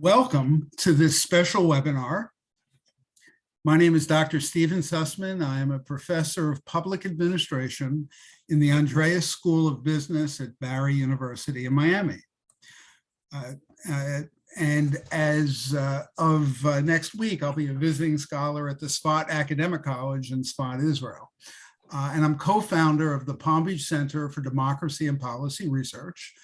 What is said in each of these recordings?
Welcome to this special webinar. My name is Dr. Stephen Sussman. I am a professor of public administration in the Andreas School of Business at Barry University in Miami. And as of next week, I'll be a visiting scholar at the Sfat Academic College in Sfat, Israel. And I'm co-founder of the Palm Beach Center for Democracy and Policy Research.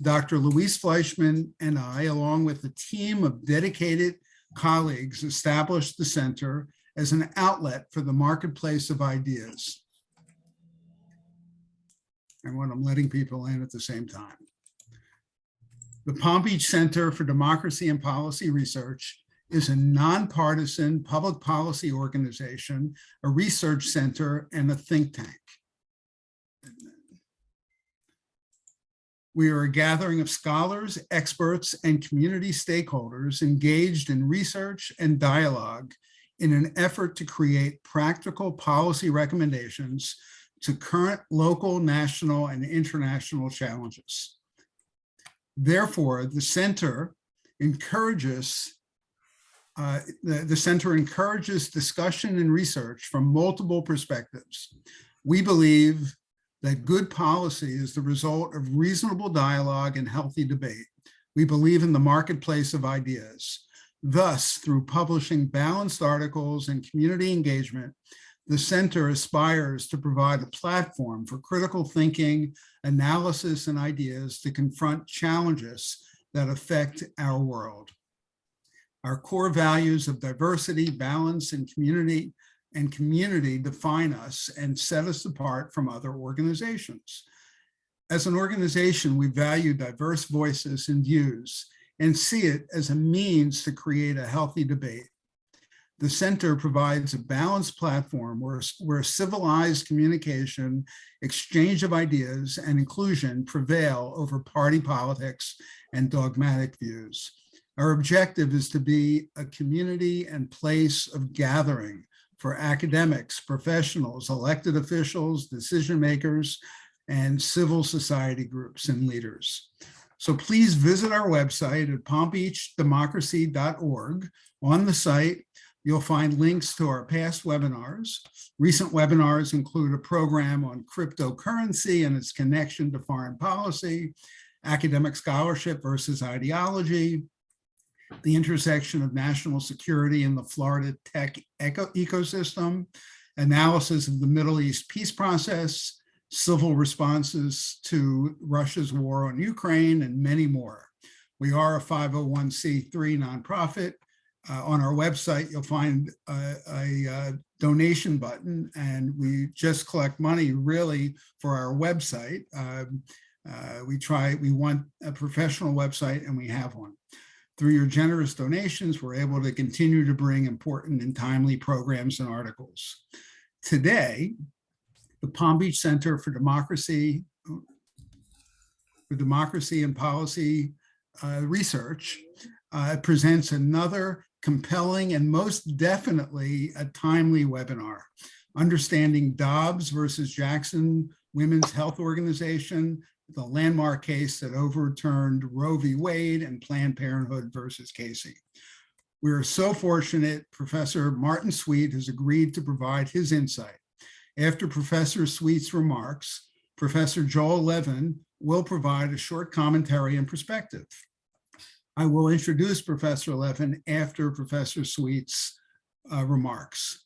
Dr. Luis Fleischman and I, along with a team of dedicated colleagues, established the center as an outlet for the marketplace of ideas. And when I'm letting people in at the same time. The Palm Beach Center for Democracy and Policy Research is a nonpartisan public policy organization, a research center, and a think tank. We are a gathering of scholars, experts, and community stakeholders engaged in research and dialogue in an effort to create practical policy recommendations to current local, national, and international challenges. Therefore, the center encourages discussion and research from multiple perspectives. We believe that good policy is the result of reasonable dialogue and healthy debate. We believe in the marketplace of ideas. Thus, through publishing balanced articles and community engagement, the center aspires to provide a platform for critical thinking, analysis, and ideas to confront challenges that affect our world. Our core values of diversity, balance, and community define us and set us apart from other organizations. As an organization, we value diverse voices and views and see it as a means to create a healthy debate. The center provides a balanced platform where civilized communication, exchange of ideas, and inclusion prevail over party politics and dogmatic views. Our objective is to be a community and place of gathering for academics, professionals, elected officials, decision makers, and civil society groups and leaders. So please visit our website at palmbeachdemocracy.org. On the site, you'll find links to our past webinars. Recent webinars include a program on cryptocurrency and its connection to foreign policy, academic scholarship versus ideology, the intersection of national security and the Florida tech ecosystem, analysis of the Middle East peace process, civil responses to Russia's war on Ukraine, and many more. We are a 501c3 nonprofit. On our website, you'll find a donation button, and we just collect money really for our website. We want a professional website, and we have one. Through your generous donations, we're able to continue to bring important and timely programs and articles. Today, the Palm Beach Center for Democracy and Policy Research presents another compelling and most definitely a timely webinar, Understanding Dobbs versus Jackson Women's Health Organization, the landmark case that overturned Roe v. Wade and Planned Parenthood versus Casey. We are so fortunate Professor Martin Sweet has agreed to provide his insight. After Professor Sweet's remarks, Professor Joel Levin will provide a short commentary and perspective. I will introduce Professor Levin after Professor Sweet's remarks.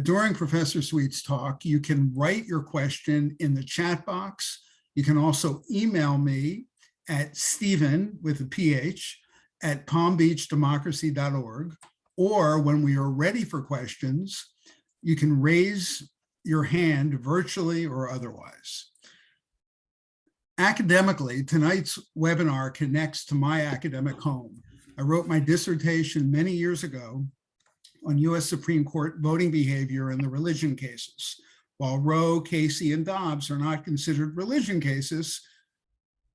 During Professor Sweet's talk, you can write your question in the chat box. You can also email me at Stephen with a PH at palmbeachdemocracy.org, or when we are ready for questions, you can raise your hand virtually or otherwise. Academically, tonight's webinar connects to my academic home. I wrote my dissertation many years ago on US Supreme Court voting behavior in the religion cases. While Roe, Casey, and Dobbs are not considered religion cases,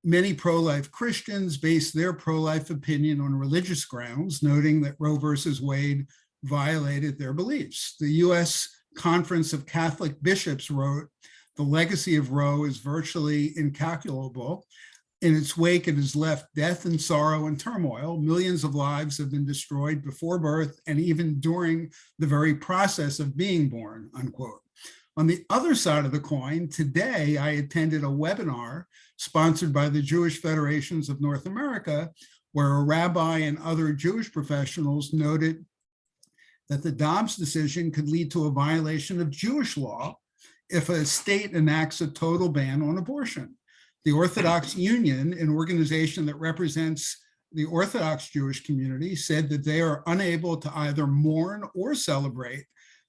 many pro-life Christians base their pro-life opinion on religious grounds, noting that Roe versus Wade violated their beliefs. The US Conference of Catholic Bishops wrote, "The legacy of Roe is virtually incalculable. In its wake, it has left death and sorrow and turmoil. Millions of lives have been destroyed before birth and even during the very process of being born, unquote. On the other side of the coin, today I attended a webinar sponsored by the Jewish Federations of North America, where a rabbi and other Jewish professionals noted that the Dobbs decision could lead to a violation of Jewish law if a state enacts a total ban on abortion. The Orthodox Union, an organization that represents the Orthodox Jewish community, said that they are unable to either mourn or celebrate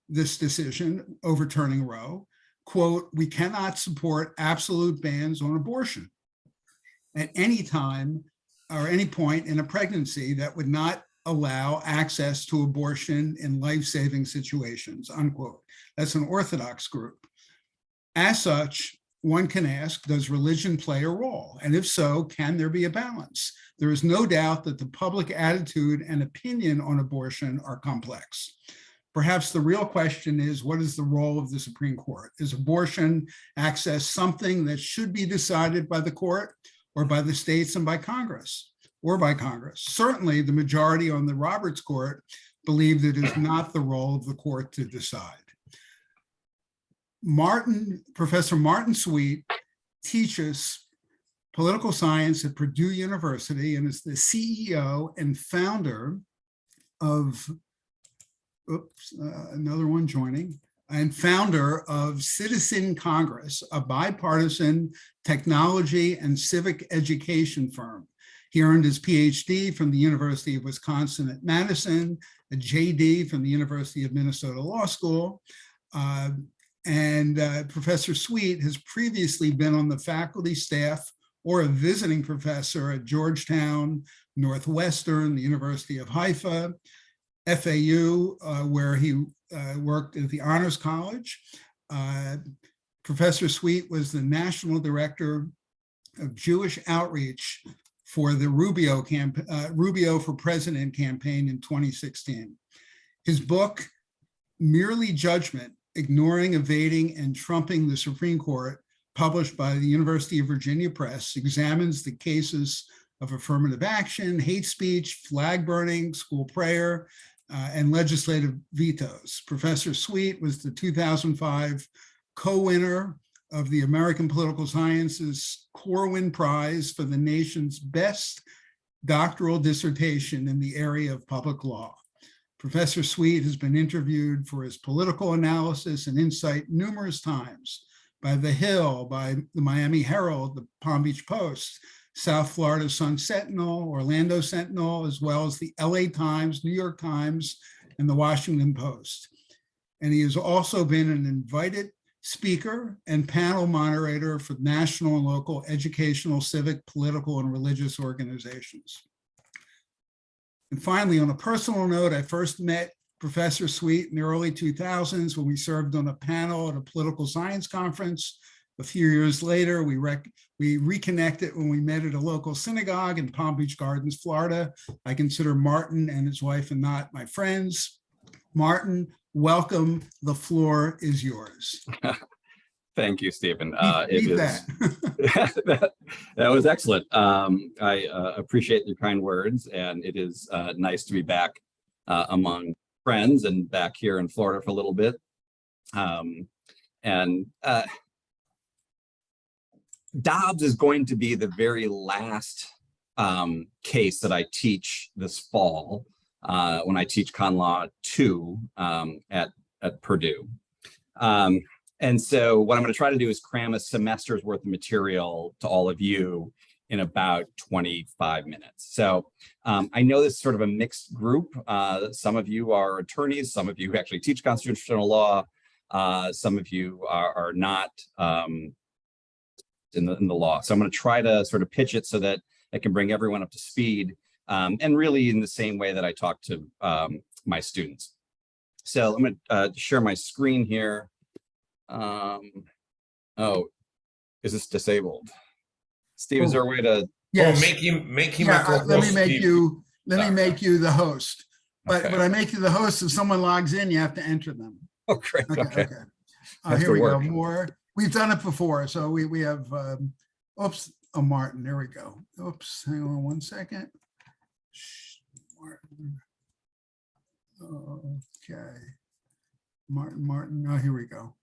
this decision overturning Roe. Quote, "We cannot support absolute bans on abortion at any time or any point in a pregnancy that would not allow access to abortion in life-saving situations," unquote. That's an Orthodox group. As such, one can ask, does religion play a role? And if so, can there be a balance? There is no doubt that the public attitude and opinion on abortion are complex. Perhaps the real question is, what is the role of the Supreme Court? Is abortion access something that should be decided by the court or by the states and by Congress? Certainly, the majority on the Roberts Court believe that it is not the role of the court to decide. Professor Martin Sweet teaches political science at Purdue University and is the CEO and founder of, another one joining, and founder of Citizen Congress, a bipartisan technology and civic education firm. He earned his Ph.D. from the University of Wisconsin at Madison, a J.D. from the University of Minnesota Law School. Professor Sweet has previously been on the faculty staff or a visiting professor at Georgetown, Northwestern, the University of Haifa, FAU, where he worked at the Honors College. Professor Sweet was the national director of Jewish outreach for the Rubio for President campaign in 2016. His book, Merely Judgment: Ignoring, Evading, and Trumping the Supreme Court, published by the University of Virginia Press, examines the cases of affirmative action, hate speech, flag burning, school prayer, and legislative vetoes. Professor Sweet was the 2005 co-winner of the American Political Sciences Corwin Prize for the nation's best doctoral dissertation in the area of public law. Professor Sweet has been interviewed for his political analysis and insight numerous times by The Hill, by the Miami Herald, the Palm Beach Post, South Florida Sun Sentinel, Orlando Sentinel, as well as the LA Times, New York Times, and the Washington Post. And he has also been an invited speaker and panel moderator for national and local educational, civic, political, and religious organizations. And finally, on a personal note, I first met Professor Sweet in the early 2000s when we served on a panel at a political science conference. A few years later, we reconnected when we met at a local synagogue in Palm Beach Gardens, Florida. I consider Martin and his wife Anat my friends. Martin, welcome. The floor is yours. Thank you, Stephen. That was excellent. I appreciate your kind words, and it is nice to be back among friends and back here in Florida for a little bit. Dobbs is going to be the very last case that I teach this fall when I teach Con Law 2 at Purdue. And so what I'm going to try to do is cram a semester's worth of material to all of you in about 25 minutes. So I know this is sort of a mixed group. Some of you are attorneys, some of you actually teach constitutional law, some of you are not in the law. So I'm going to try to sort of pitch it so that I can bring everyone up to speed, and really in the same way that I talk to my students. So I'm going to share my screen here. Oh, is this disabled? Steve, is there a way to? Yes. Oh, make him let me make you the host. But Okay. when I make you the host, if someone logs in, you have to enter them. Oh, great. Okay. Here we go. More. We've done it before. So we have, oops, Oh, Martin, there we go. Oops, hang on one second. Martin. Okay. Martin, oh, here we go.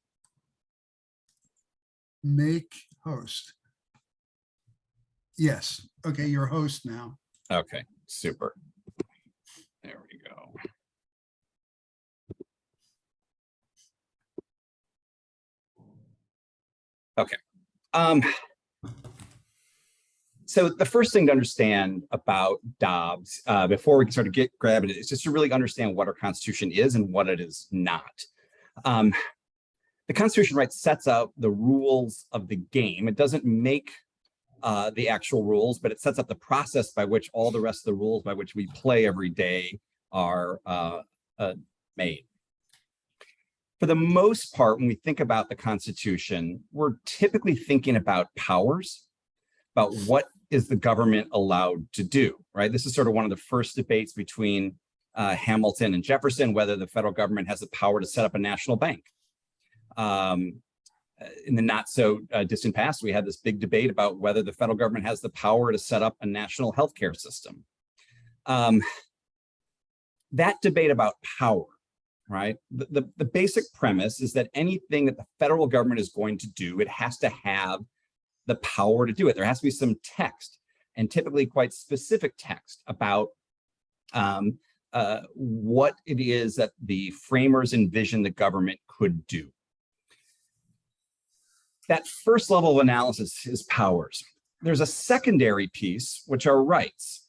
Make host. Yes, okay, you're host now. Okay, super. There we go. Okay. So the first thing to understand about Dobbs, before we can sort of get grabbing it, is just to really understand what our Constitution is and what it is not. The Constitution, right, sets out the rules of the game. It doesn't make the actual rules, but it sets up the process by which all the rest of the rules by which we play every day are made. For the most part, when we think about the Constitution, we're typically thinking about powers, about what is the government allowed to do, right? This is sort of one of the first debates between Hamilton and Jefferson, whether the federal government has the power to set up a national bank. In the not so distant past, we had this big debate about whether the federal government has the power to set up a national healthcare system. That debate about power, right? The basic premise is that anything that the federal government is going to do, it has to have the power to do it. There has to be some text, and typically quite specific text, about what it is that the framers envisioned the government could do. That first level of analysis is powers. There's a secondary piece, which are rights.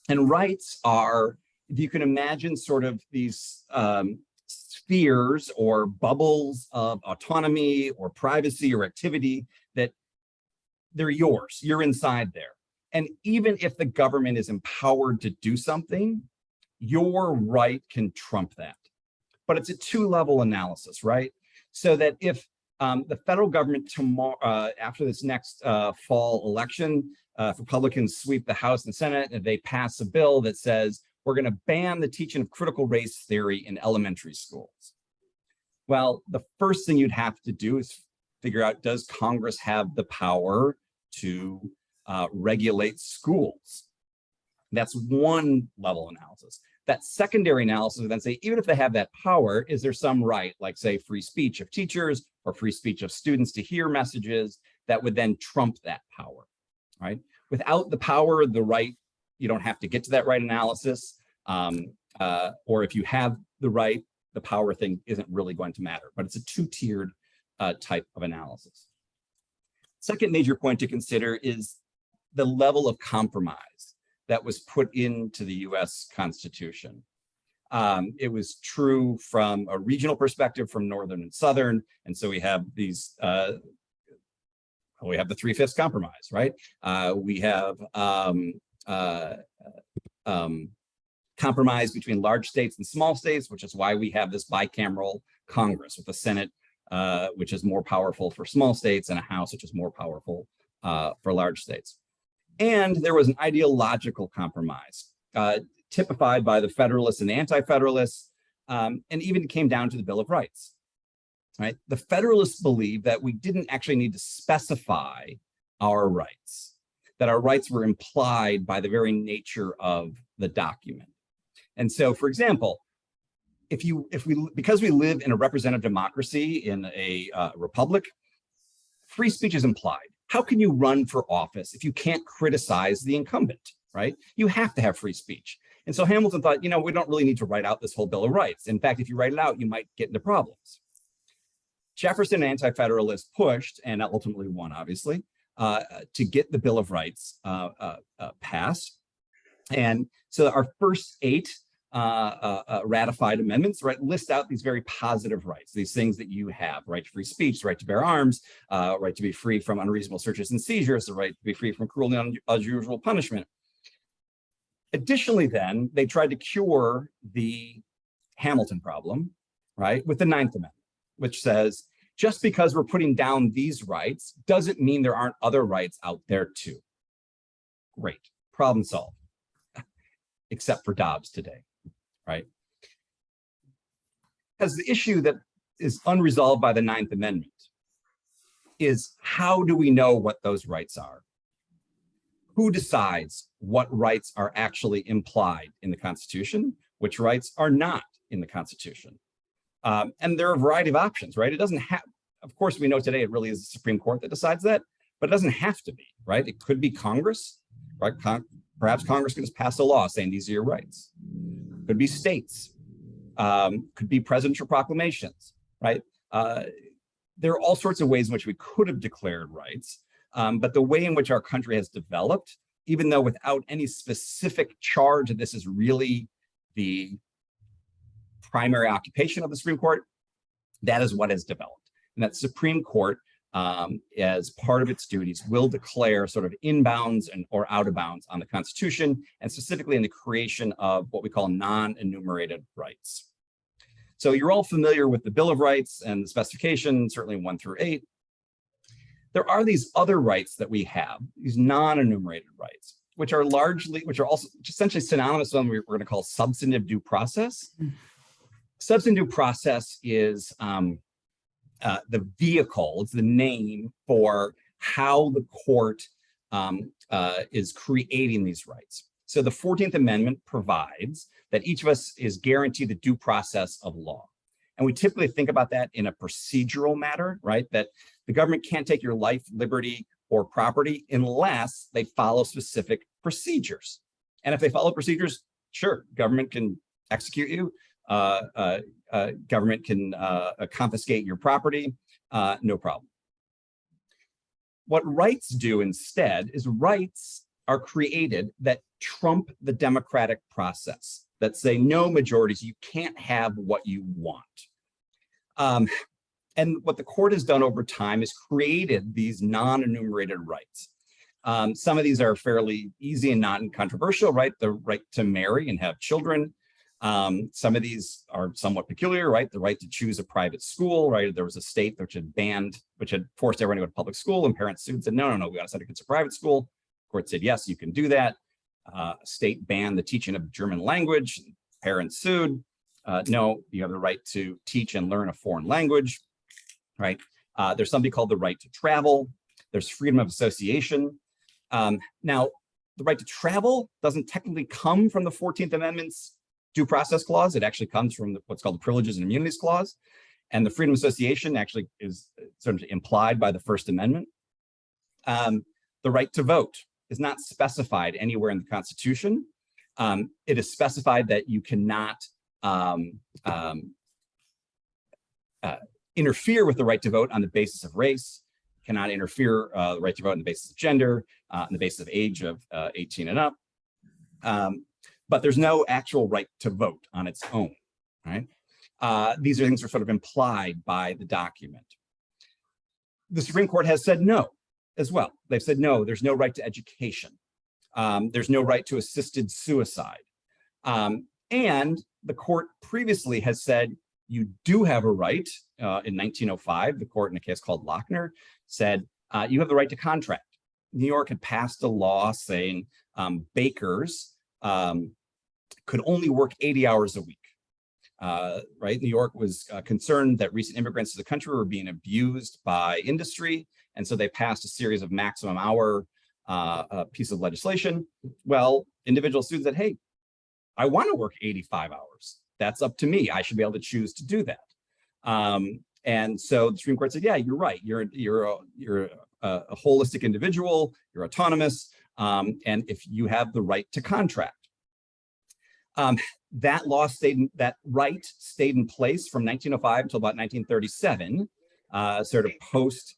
And rights are, if you can imagine, sort of these spheres or bubbles of autonomy or privacy or activity that they're yours, you're inside there. And even if the government is empowered to do something, your right can trump that. But it's a two-level analysis, right? So that if the federal government tomorrow, after this next fall election, if Republicans sweep the House and Senate and they pass a bill that says we're going to ban the teaching of critical race theory in elementary schools. Well, the first thing you'd have to do is figure out, does Congress have the power to regulate schools? That's one level analysis. That secondary analysis would then say, even if they have that power, is there some right, like say free speech of teachers or free speech of students to hear messages, that would then trump that power, right? Without the power, the right, you don't have to get to that right analysis. Or if you have the right, the power thing isn't really going to matter, but it's a two-tiered type of analysis. Second major point to consider is the level of compromise that was put into the US Constitution. It was true from a regional perspective, from Northern and Southern. And so we have these, we have the 3/5 compromise, right? We have compromise between large states and small states, which is why we have this bicameral Congress with a Senate, which is more powerful for small states, and a House, which is more powerful for large states. And there was an ideological compromise, typified by the Federalists and the Anti-Federalists, and even came down to the Bill of Rights. Right? The Federalists believed that we didn't actually need to specify our rights, that our rights were implied by the very nature of the document. And so, for example, because we live in a representative democracy, in a republic, free speech is implied. How can you run for office if you can't criticize the incumbent, right? You have to have free speech. And so Hamilton thought, we don't really need to write out this whole Bill of Rights. In fact, if you write it out, you might get into problems. Jefferson and Anti-Federalists pushed, and ultimately won, obviously, to get the Bill of Rights passed. And so our first 8 ratified amendments, right, list out these very positive rights, these things that you have: right to free speech, right to bear arms, right to be free from unreasonable searches and seizures, the right to be free from cruel and unusual punishment. Additionally, then, they tried to cure the Hamilton problem, right, with the 9th Amendment, which says, just because we're putting down these rights doesn't mean there aren't other rights out there too. Great, problem solved, except for Dobbs today. Right? Because the issue that is unresolved by the 9th Amendment is, how do we know what those rights are? who decides what rights are actually implied in the Constitution, which rights are not in the Constitution? And there are a variety of options, right? It doesn't have, of course, we know today it really is the Supreme Court that decides that, but it doesn't have to be, right? It could be Congress, right? Perhaps Congress could just pass a law saying these are your rights. Could be states, could be presidential proclamations, right? There are all sorts of ways in which we could have declared rights, but the way in which our country has developed, even though without any specific charge that this is really the primary occupation of the Supreme Court, that is what has developed. And that Supreme Court, as part of its duties, will declare sort of inbounds or out of bounds on the Constitution, and specifically in the creation of what we call non-enumerated rights. So you're all familiar with the Bill of Rights and the specification, certainly 1 through 8. There are these other rights that we have, these non-enumerated rights, which are also essentially synonymous with what we're going to call substantive due process. Substantive due process is the vehicle, it's the name for how the court is creating these rights. So the 14th Amendment provides that each of us is guaranteed the due process of law. And we typically think about that in a procedural matter, right? That the government can't take your life, liberty, or property unless they follow specific procedures. And if they follow procedures, sure, government can execute you. Government can confiscate your property, no problem. What rights do instead is rights are created that trump the democratic process, that say no majorities, you can't have what you want. And what the court has done over time is created these non-enumerated rights. Some of these are fairly easy and not controversial, right? The right to marry and have children. Some of these are somewhat peculiar, right? The right to choose a private school, right? There was a state which had forced everyone to go to public school, and parents sued and said, no, we got to send your kids to private school. The court said, yes, you can do that. State banned the teaching of German language. Parents sued. No, you have the right to teach and learn a foreign language, right? There's something called the right to travel. There's freedom of association. Now, the right to travel doesn't technically come from the 14th Amendment's due process clause. It actually comes from what's called the Privileges and Immunities Clause. And the freedom of association actually is sort of implied by the First Amendment. The right to vote is not specified anywhere in the Constitution. It is specified that you cannot interfere with the right to vote on the basis of race, cannot interfere the right to vote on the basis of gender, on the basis of age of 18 and up. But there's no actual right to vote on its own, right? These are things that are sort of implied by the document. The Supreme Court has said no as well. They've said, no, there's no right to education. There's no right to assisted suicide. And the court previously has said, you do have a right. In 1905, the court in a case called Lochner said, you have the right to contract. New York had passed a law saying bakers could only work 80 hours a week, right? New York was concerned that recent immigrants to the country were being abused by industry. And so they passed a series of maximum hour piece of legislation. Well, individual students said, hey, I want to work 85 hours. That's up to me. I should be able to choose to do that. And so the Supreme Court said, yeah, you're right. You're a holistic individual. You're autonomous. And if you have the right to contract. That right stayed in place from 1905 until about 1937, sort of post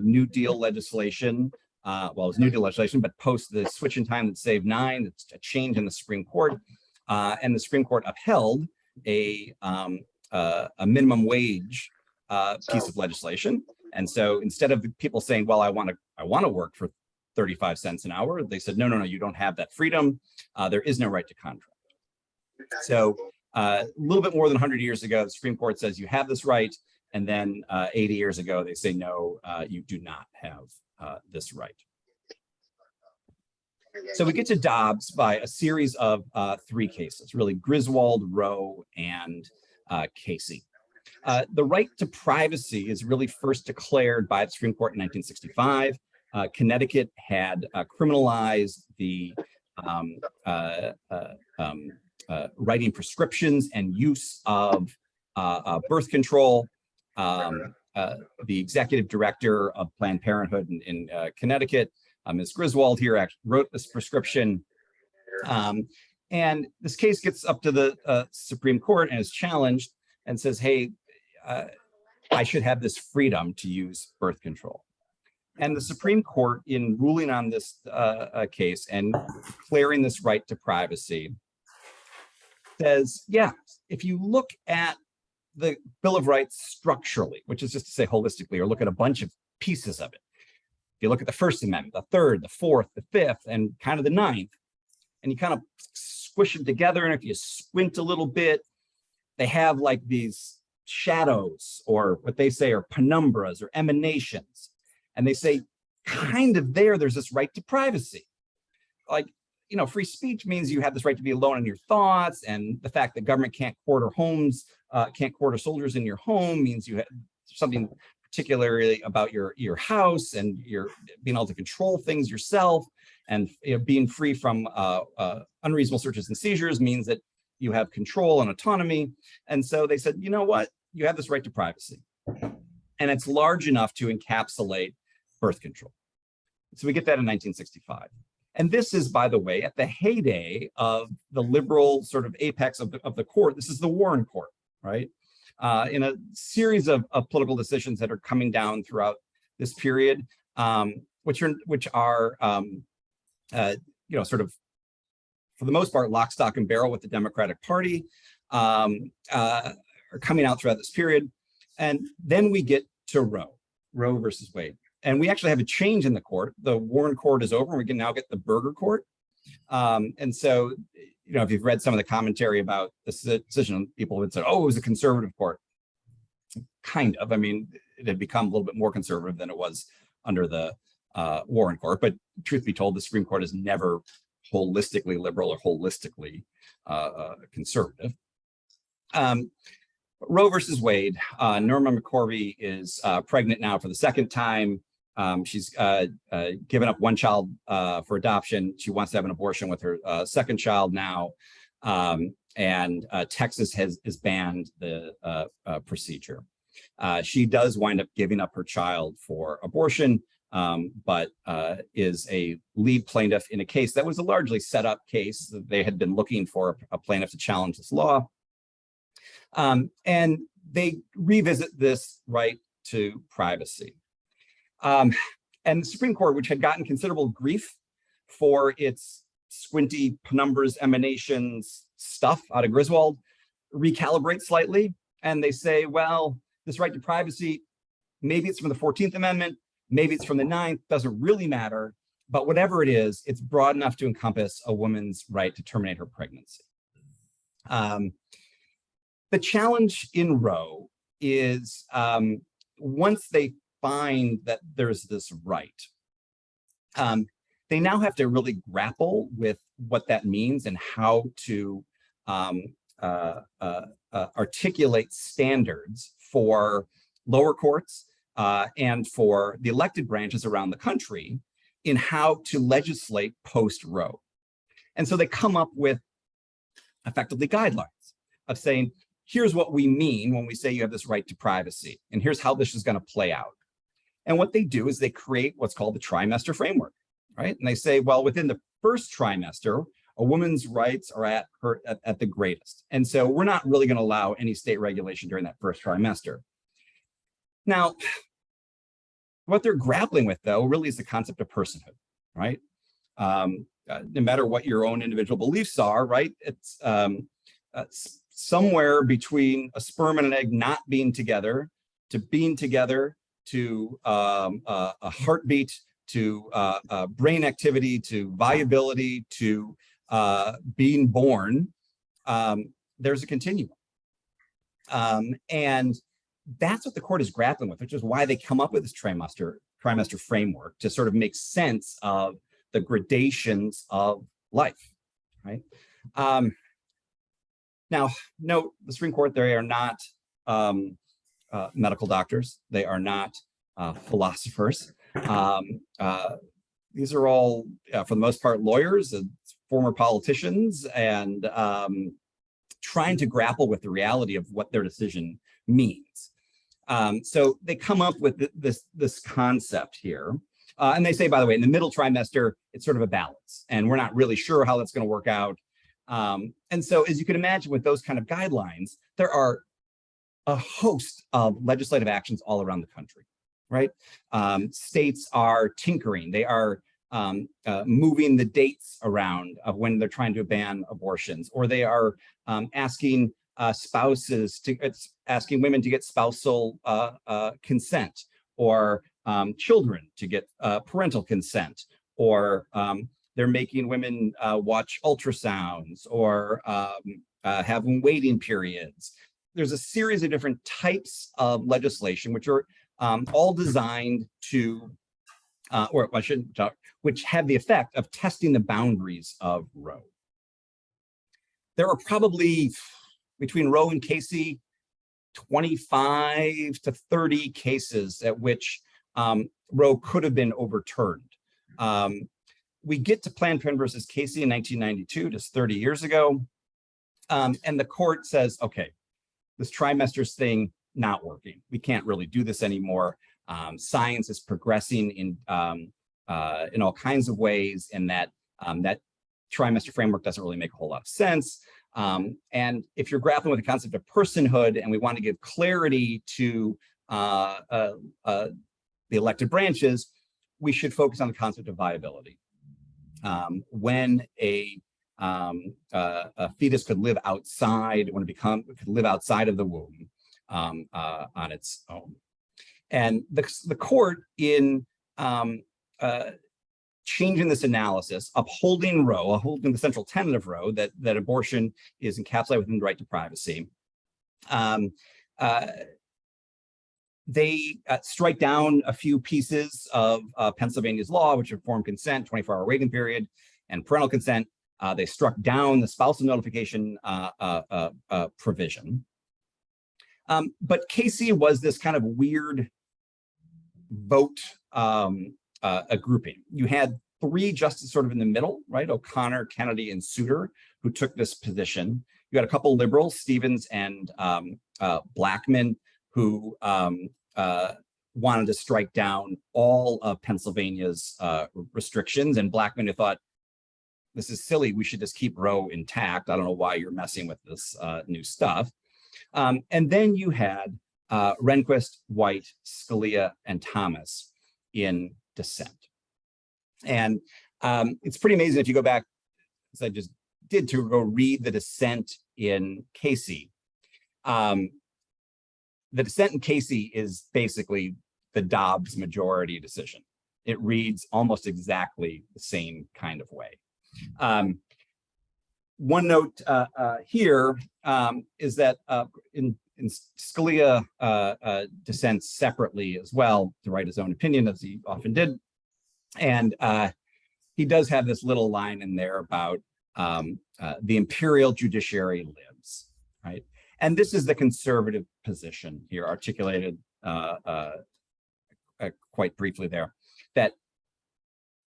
New Deal legislation. Well, it was New Deal legislation, but post the switch in time that saved 9, it's a change in the Supreme Court. And the Supreme Court upheld a minimum wage piece of legislation. And so instead of people saying, well, I want to work for 35 cents an hour, they said, no, you don't have that freedom. There is no right to contract. So a little bit more than 100 years ago, the Supreme Court says you have this right. And then 80 years ago, they say, no, you do not have this right. So we get to Dobbs by a series of 3 cases, really Griswold, Roe, and Casey. The right to privacy is really first declared by the Supreme Court in 1965. Connecticut had criminalized the writing prescriptions and use of birth control. The executive director of Planned Parenthood in Connecticut, Ms. Griswold here, actually wrote this prescription. And this case gets up to the Supreme Court and is challenged and says, hey, I should have this freedom to use birth control. And the Supreme Court, in ruling on this case and declaring this right to privacy, says, yeah, if you look at the Bill of Rights structurally, which is just to say holistically, or look at a bunch of pieces of it. If you look at the First Amendment, the Third, the Fourth, the Fifth, and kind of the Ninth, and you kind of squish them together, and if you squint a little bit, they have like these shadows, or what they say are penumbras or emanations. And they say, kind of there's this right to privacy. Like, you know, free speech means you have this right to be alone in your thoughts, and the fact that government can't quarter homes, can't quarter soldiers in your home means you have something particularly about your house, and you're being able to control things yourself, and being free from unreasonable searches and seizures means that you have control and autonomy. And so they said, you know what, you have this right to privacy, and it's large enough to encapsulate birth control. So we get that in 1965. And this is, by the way, at the heyday of the liberal sort of apex of the court. This is the Warren Court, right? In a series of political decisions that are coming down throughout this period, which are sort of, for the most part, lock, stock, and barrel with the Democratic Party, are coming out throughout this period. And then we get to Roe versus Wade. And we actually have a change in the court. The Warren Court is over, and we can now get the Burger Court. And so, you know, if you've read some of the commentary about this decision, people would say, oh, it was a conservative court. Kind of. I mean, it had become a little bit more conservative than it was under the Warren Court. But truth be told, the Supreme Court is never holistically liberal or holistically conservative. Roe versus Wade. Norma McCorvey is pregnant now for the second time. She's given up one child for adoption. She wants to have an abortion with her second child now. And Texas has banned the procedure. She does wind up giving up her child for abortion, but is a lead plaintiff in a case that was a largely set up case. They had been looking for a plaintiff to challenge this law. And they revisit this right to privacy. And the Supreme Court, which had gotten considerable grief for its squinty penumbras, emanations stuff out of Griswold, recalibrate slightly. And they say, well, this right to privacy, maybe it's from the 14th Amendment, maybe it's from the 9th, doesn't really matter. But whatever it is, it's broad enough to encompass a woman's right to terminate her pregnancy. The challenge in Roe is once they find that there's this right, they now have to really grapple with what that means and how to articulate standards for lower courts and for the elected branches around the country in how to legislate post-Roe. And so they come up with effectively guidelines of saying, here's what we mean when we say you have this right to privacy, and here's how this is going to play out. And what they do is they create what's called the trimester framework, right? And they say, well, within the first trimester, a woman's rights are at the greatest. And so we're not really going to allow any state regulation during that first trimester. Now, what they're grappling with, though, really is the concept of personhood, right? No matter what your own individual beliefs are, right? It's somewhere between a sperm and an egg not being together, to being together, to a heartbeat, to brain activity, to viability, to being born, there's a continuum. And that's what the court is grappling with, which is why they come up with this trimester framework to sort of make sense of the gradations of life, right? Now, note, the Supreme Court, they are not medical doctors. They are not philosophers. These are all, for the most part, lawyers and former politicians, and trying to grapple with the reality of what their decision means. So they come up with this concept here. And they say, by the way, in the middle trimester, it's sort of a balance, and we're not really sure how that's going to work out. And so, as you can imagine, with those kind of guidelines, there are a host of legislative actions all around the country, right? States are tinkering. They are moving the dates around of when they're trying to ban abortions, or they are asking spouses to, asking women to get spousal consent, or children to get parental consent, or they're making women watch ultrasounds, or have waiting periods. There's a series of different types of legislation which are all designed to, or I shouldn't talk, which have the effect of testing the boundaries of Roe. There are probably, between Roe and Casey, 25 to 30 cases at which Roe could have been overturned. We get to Planned Parenthood versus Casey in 1992, just 30 years ago. And the court says, okay, this trimesters thing, not working. We can't really do this anymore. Science is progressing in all kinds of ways, and that that trimester framework doesn't really make a whole lot of sense. And if you're grappling with the concept of personhood, and we want to give clarity to the elected branches, we should focus on the concept of viability. When a fetus could live outside, when it could live outside of the womb on its own. And the court, in changing this analysis, upholding Roe, upholding the central tenet of Roe, that abortion is encapsulated within the right to privacy, they strike down a few pieces of Pennsylvania's law, which inform consent, 24-hour waiting period, and parental consent. They struck down the spousal notification provision. But Casey was this kind of weird vote grouping. You had three justices sort of in the middle, right? O'Connor, Kennedy, and Souter, who took this position. You had a couple liberals, Stevens and Blackmun, who wanted to strike down all of Pennsylvania's restrictions. And Blackmun, who thought, this is silly, we should just keep Roe intact. I don't know why you're messing with this new stuff. And then you had Rehnquist, White, Scalia, and Thomas in dissent. And it's pretty amazing if you go back, as I just did, to go read the dissent in Casey. The dissent in Casey is basically the Dobbs majority decision. It reads almost exactly the same kind of way. One note here is that in Scalia dissents separately as well to write his own opinion, as he often did. And he does have this little line in there about the imperial judiciary lives, right? And this is the conservative position here, articulated quite briefly there, that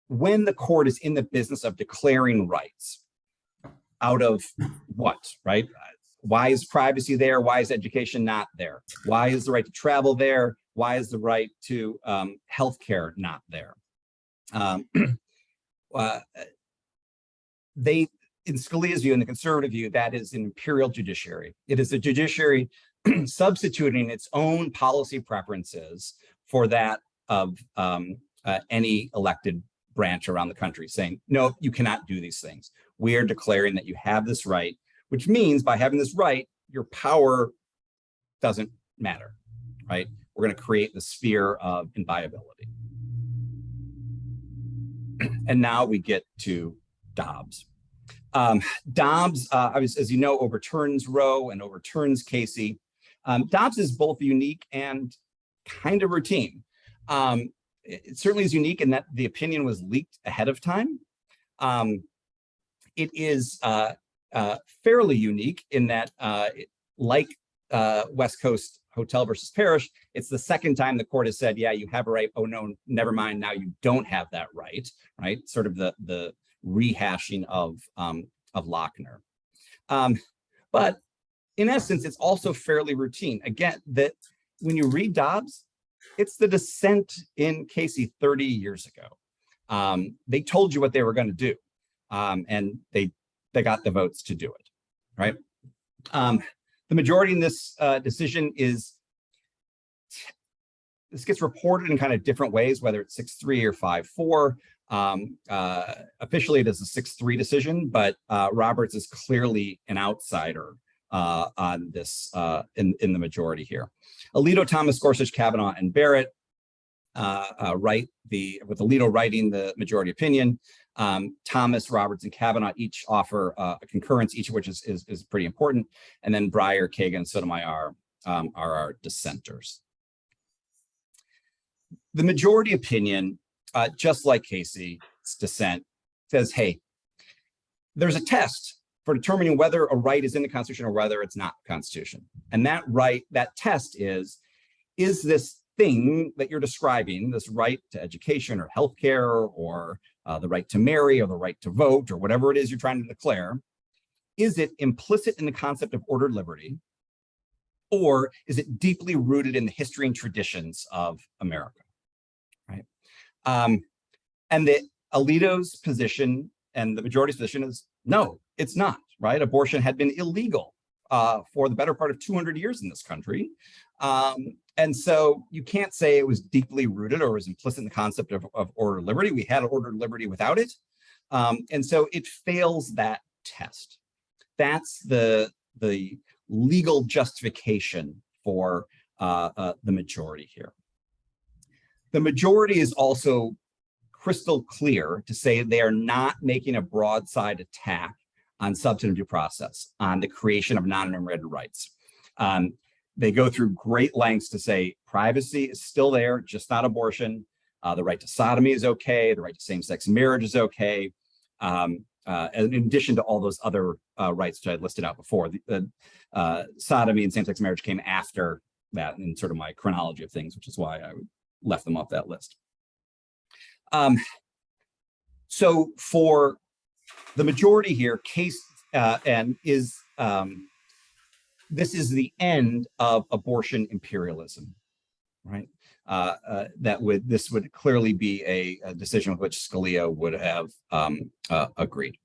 when the court is in the business of declaring rights, out of what, right? Why is privacy there? Why is education not there? Why is the right to travel there? Why is the right to healthcare not there? In Scalia's view, in the conservative view, that is an imperial judiciary. It is a judiciary substituting its own policy preferences for that of any elected branch around the country, saying, no, you cannot do these things. We are declaring that you have this right, which means by having this right, your power doesn't matter, right? We're going to create the sphere of inviolability. And now we get to Dobbs. Dobbs, as you know, overturns Roe and overturns Casey. Dobbs is both unique and kind of routine. It certainly is unique in that the opinion was leaked ahead of time. It is fairly unique in that, like West Coast Hotel versus Parish, it's the second time the court has said, yeah, you have a right. Oh, no, never mind. Now you don't have that right, right? Sort of the rehashing of Lochner. But in essence, it's also fairly routine. Again, that when you read Dobbs, it's the dissent in Casey 30 years ago. They told you what they were going to do, and they got the votes to do it, right? The majority in this decision is, this gets reported in kind of different ways, whether it's 6-3 or 5-4. Officially, it is a 6-3 decision, but Roberts is clearly an outsider on this in the majority here. Alito, Thomas, Gorsuch, Kavanaugh, and Barrett with Alito writing the majority opinion. Thomas, Roberts, and Kavanaugh each offer a concurrence, each of which is pretty important. And then Breyer, Kagan, and Sotomayor are our dissenters. The majority opinion, just like Casey's dissent, says, hey, there's a test for determining whether a right is in the Constitution or whether it's not the Constitution. And that test is this thing that you're describing, this right to education or healthcare or the right to marry or the right to vote or whatever it is you're trying to declare, is it implicit in the concept of ordered liberty, or is it deeply rooted in the history and traditions of America, right? And the Alito's position and the majority's position is no, it's not, right? Abortion had been illegal for the better part of 200 years in this country. And so you can't say it was deeply rooted or was implicit in the concept of ordered liberty. We had ordered liberty without it. And so it fails that test. That's the legal justification for the majority here. The majority is also crystal clear to say they are not making a broadside attack on substantive due process, on the creation of non-enumerated rights. They go through great lengths to say privacy is still there, just not abortion. The right to sodomy is okay. The right to same-sex marriage is okay. And in addition to all those other rights which I had listed out before, sodomy and same-sex marriage came after that in sort of my chronology of things, which is why I left them off that list. So for the majority here, this is the end of abortion imperialism, right? This would clearly be a decision with which Scalia would have agreed.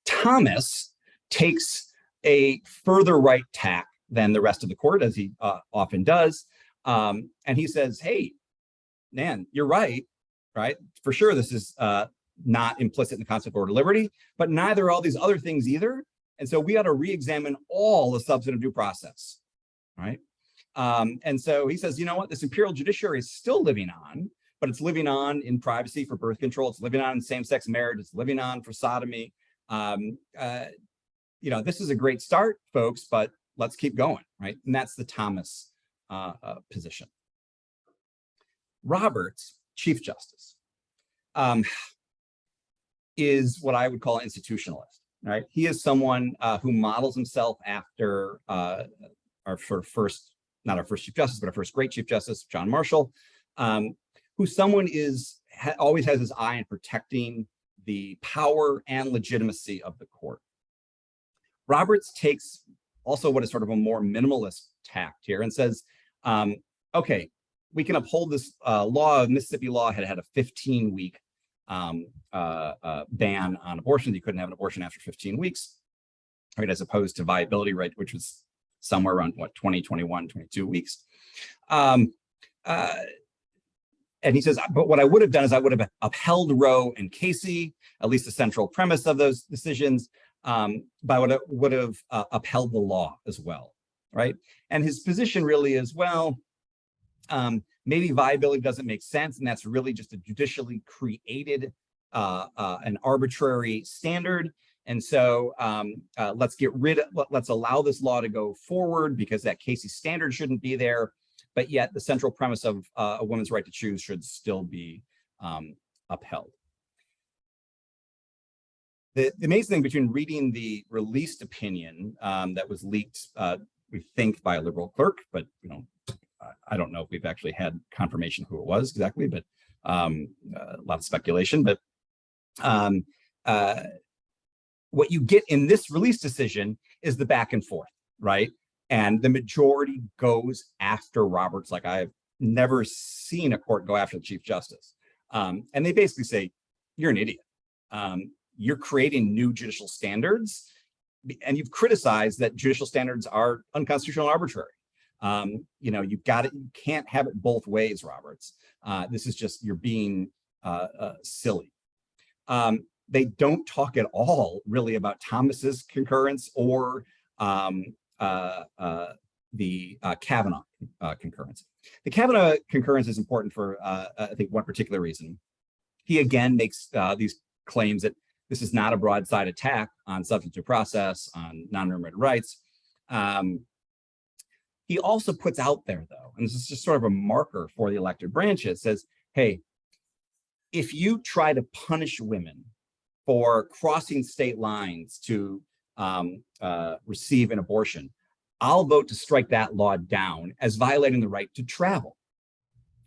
Thomas takes a further right tack than the rest of the court, as he often does, and he says, "Hey, man, you're right? For sure, this is not implicit in the concept of ordered liberty, but neither are all these other things either. And so we ought to re-examine all the substantive due process, right?" And so he says, you know what, this imperial judiciary is still living on, but it's living on in privacy for birth control. It's living on in same-sex marriage. It's living on for sodomy. This is a great start, folks, but let's keep going, right? And that's the Thomas position. Roberts, Chief Justice, is what I would call an institutionalist, right? He is someone who models himself after not our first Chief Justice, but our first great Chief Justice, John Marshall, who someone always has his eye on protecting the power and legitimacy of the court. Roberts takes also what is sort of a more minimalist tact here and says, okay, we can uphold this law. Mississippi law had a 15-week ban on abortion. You couldn't have an abortion after 15 weeks, right? As opposed to viability rate, which was somewhere around 20, 21, 22 weeks. And he says, but what I would have done is I would have upheld Roe and Casey, at least the central premise of those decisions, but I would have upheld the law as well, right? And his position really is, well, maybe viability doesn't make sense, and that's really just a judicially created an arbitrary standard. And so let's allow this law to go forward because that Casey standard shouldn't be there, but yet the central premise of a woman's right to choose should still be upheld. The amazing thing between reading the released opinion that was leaked we think by a liberal clerk, but I don't know if we've actually had confirmation who it was exactly, but a lot of speculation. But what you get in this release decision is the back and forth, right? And the majority goes after Roberts like I've never seen a court go after the Chief Justice. And they basically say, you're an idiot. You're creating new judicial standards, and you've criticized that judicial standards are unconstitutional and arbitrary. You can't have it both ways, Roberts. This is just, you're being silly. They don't talk at all really about Thomas's concurrence or the Kavanaugh concurrence. The Kavanaugh concurrence is important for, I think, one particular reason. He again makes these claims that this is not a broadside attack on substantive process, on non-enumerated rights. He also puts out there, though, and this is just sort of a marker for the elected branch, it says, hey, if you try to punish women for crossing state lines to receive an abortion, I'll vote to strike that law down as violating the right to travel,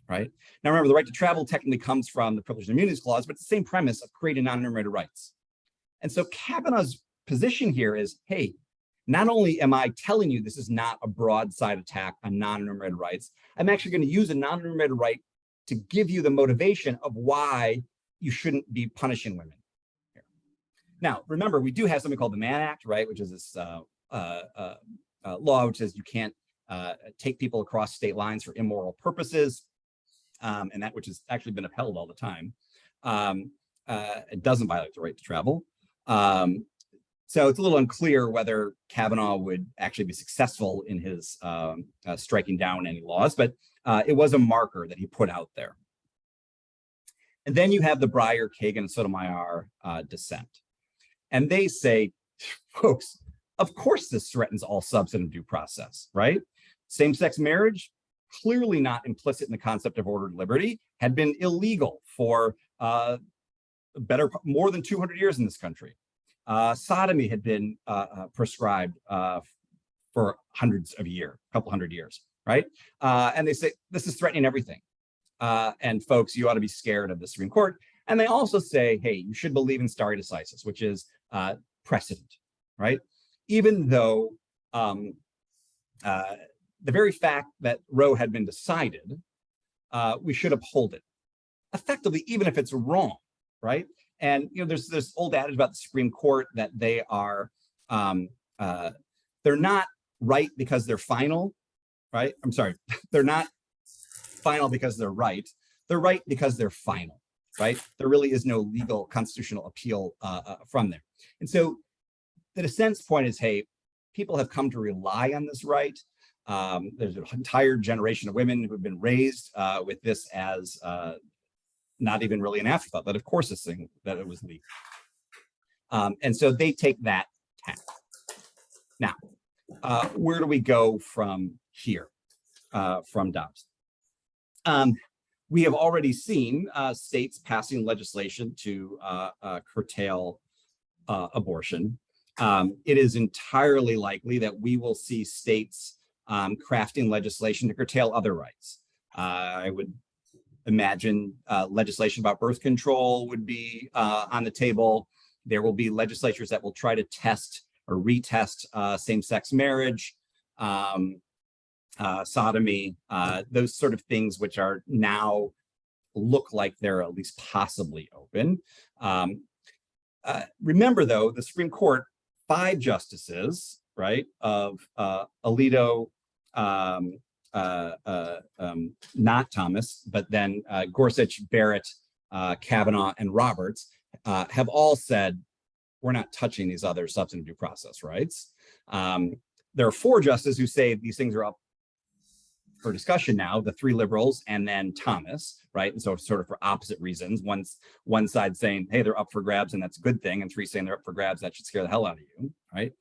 right? Now, remember, the right to travel technically comes from the Privileges and Immunities Clause, but it's the same premise of creating non-enumerated rights. And so Kavanaugh's position here is, hey, not only am I telling you this is not a broadside attack on non-enumerated rights, I'm actually going to use a non-enumerated right to give you the motivation of why you shouldn't be punishing women. Now, remember, we do have something called the Mann Act, right, which is this law which says you can't take people across state lines for immoral purposes, and that which has actually been upheld all the time. It doesn't violate the right to travel. So it's a little unclear whether Kavanaugh would actually be successful in his striking down any laws, but it was a marker that he put out there. And then you have the Breyer, Kagan, and Sotomayor dissent. And they say, folks, of course this threatens all substantive due process, right? Same-sex marriage, clearly not implicit in the concept of ordered liberty, had been illegal for more than 200 years in this country. Sodomy had been prescribed for hundreds of years, a couple hundred years, right? And they say, this is threatening everything. And folks, you ought to be scared of the Supreme Court. And they also say, hey, you should believe in stare decisis, which is precedent, right? Even though the very fact that Roe had been decided, we should uphold it. Effectively, even if it's wrong, right? And there's this old adage about the Supreme Court that they are they're not right because they're final, right? I'm sorry, they're not final because they're right. They're right because they're final, right? There really is no legal constitutional appeal from there. And so the dissent's point is, hey, people have come to rely on this right. There's an entire generation of women who have been raised with this as not even really an afterthought, but of course this thing that it was legal. And so they take that tack. Now, where do we go from here, from Dobbs? We have already seen states passing legislation to curtail abortion. It is entirely likely that we will see states crafting legislation to curtail other rights. I would imagine legislation about birth control would be on the table. There will be legislatures that will try to test or retest same-sex marriage, sodomy, those sort of things which are now look like they're at least possibly open. Remember, though, the Supreme Court, 5 justices, right, of Alito, not Thomas, but then Gorsuch, Barrett, Kavanaugh, and Roberts have all said, we're not touching these other substantive due process rights. There are 4 justices who say these things are up for discussion now, the 3 liberals and then Thomas, right? And so sort of for opposite reasons. One side saying, hey, they're up for grabs and that's a good thing, and 3 saying they're up for grabs, that should scare the hell out of you, right?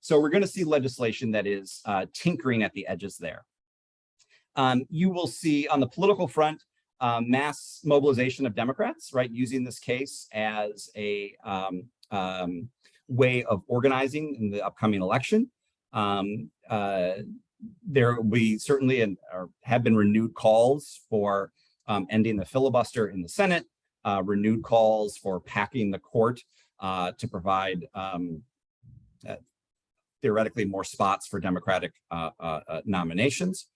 So we're going to see legislation that is tinkering at the edges there. You will see on the political front, mass mobilization of Democrats, right? Using this case as a way of organizing in the upcoming election. There will be certainly or have been renewed calls for ending the filibuster in the Senate, renewed calls for packing the court to provide theoretically more spots for Democratic nominations.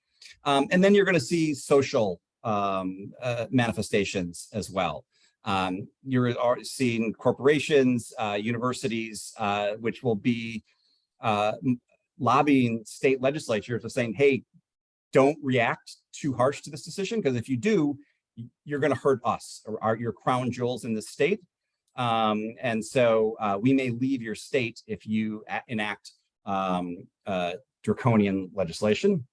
And then you're going to see social manifestations as well. You're seeing corporations, universities, which will be lobbying state legislatures of saying, hey, don't react too harsh to this decision, because if you do, you're going to hurt us or your crown jewels in the state. And so we may leave your state if you enact draconian legislation.